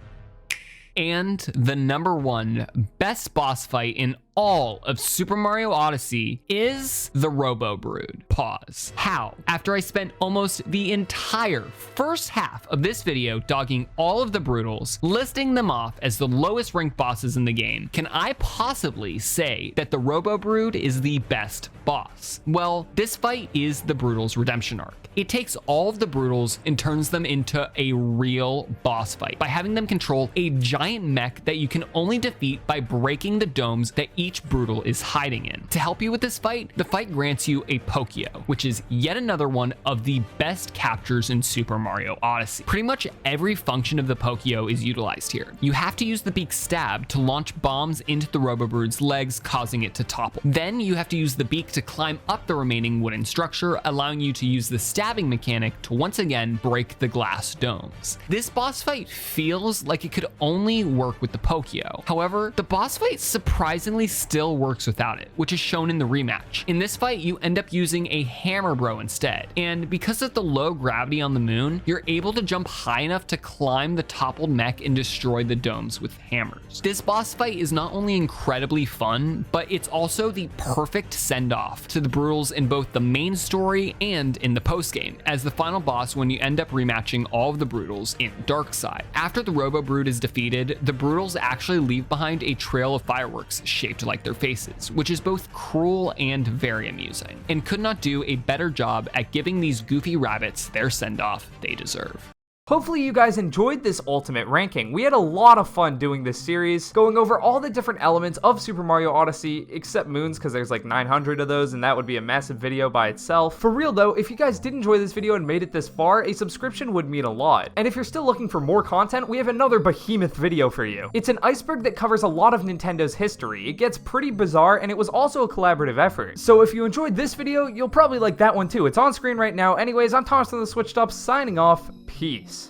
And the number 1 best boss fight in all of Super Mario Odyssey is the Robo Brood. Pause. How? After I spent almost the entire first half of this video dogging all of the Broodals, listing them off as the lowest ranked bosses in the game, can I possibly say that the Robo Brood is the best boss? Well, this fight is the Broodal's redemption arc. It takes all of the Broodals and turns them into a real boss fight by having them control a giant mech that you can only defeat by breaking the domes that each Broodal is hiding in. To help you with this fight, the fight grants you a Pokio, which is yet another one of the best captures in Super Mario Odyssey. Pretty much every function of the Pokio is utilized here. You have to use the beak stab to launch bombs into the Robo Brood's legs, causing it to topple. Then you have to use the beak to climb up the remaining wooden structure, allowing you to use the stabbing mechanic to once again break the glass domes. This boss fight feels like it could only work with the Pokio. However, the boss fight surprisingly still works without it, which is shown in the rematch. In this fight, you end up using a Hammer Bro instead, and because of the low gravity on the moon, you're able to jump high enough to climb the toppled mech and destroy the domes with hammers. This boss fight is not only incredibly fun, but it's also the perfect send-off to the Broodals in both the main story and in the post-game, as the final boss when you end up rematching all of the Broodals in Dark Side. After the Robo Brood is defeated, the Broodals actually leave behind a trail of fireworks shaped like their faces, which is both cruel and very amusing, and could not do a better job at giving these goofy rabbits their send-off they deserve. Hopefully you guys enjoyed this ultimate ranking. We had a lot of fun doing this series, going over all the different elements of Super Mario Odyssey, except moons, because there's like 900 of those, and that would be a massive video by itself. For real though, if you guys did enjoy this video and made it this far, a subscription would mean a lot. And if you're still looking for more content, we have another behemoth video for you. It's an iceberg that covers a lot of Nintendo's history. It gets pretty bizarre, and it was also a collaborative effort. So if you enjoyed this video, you'll probably like that one too. It's on screen right now. Anyways, I'm Thomas from the Switched Up, signing off. Peace.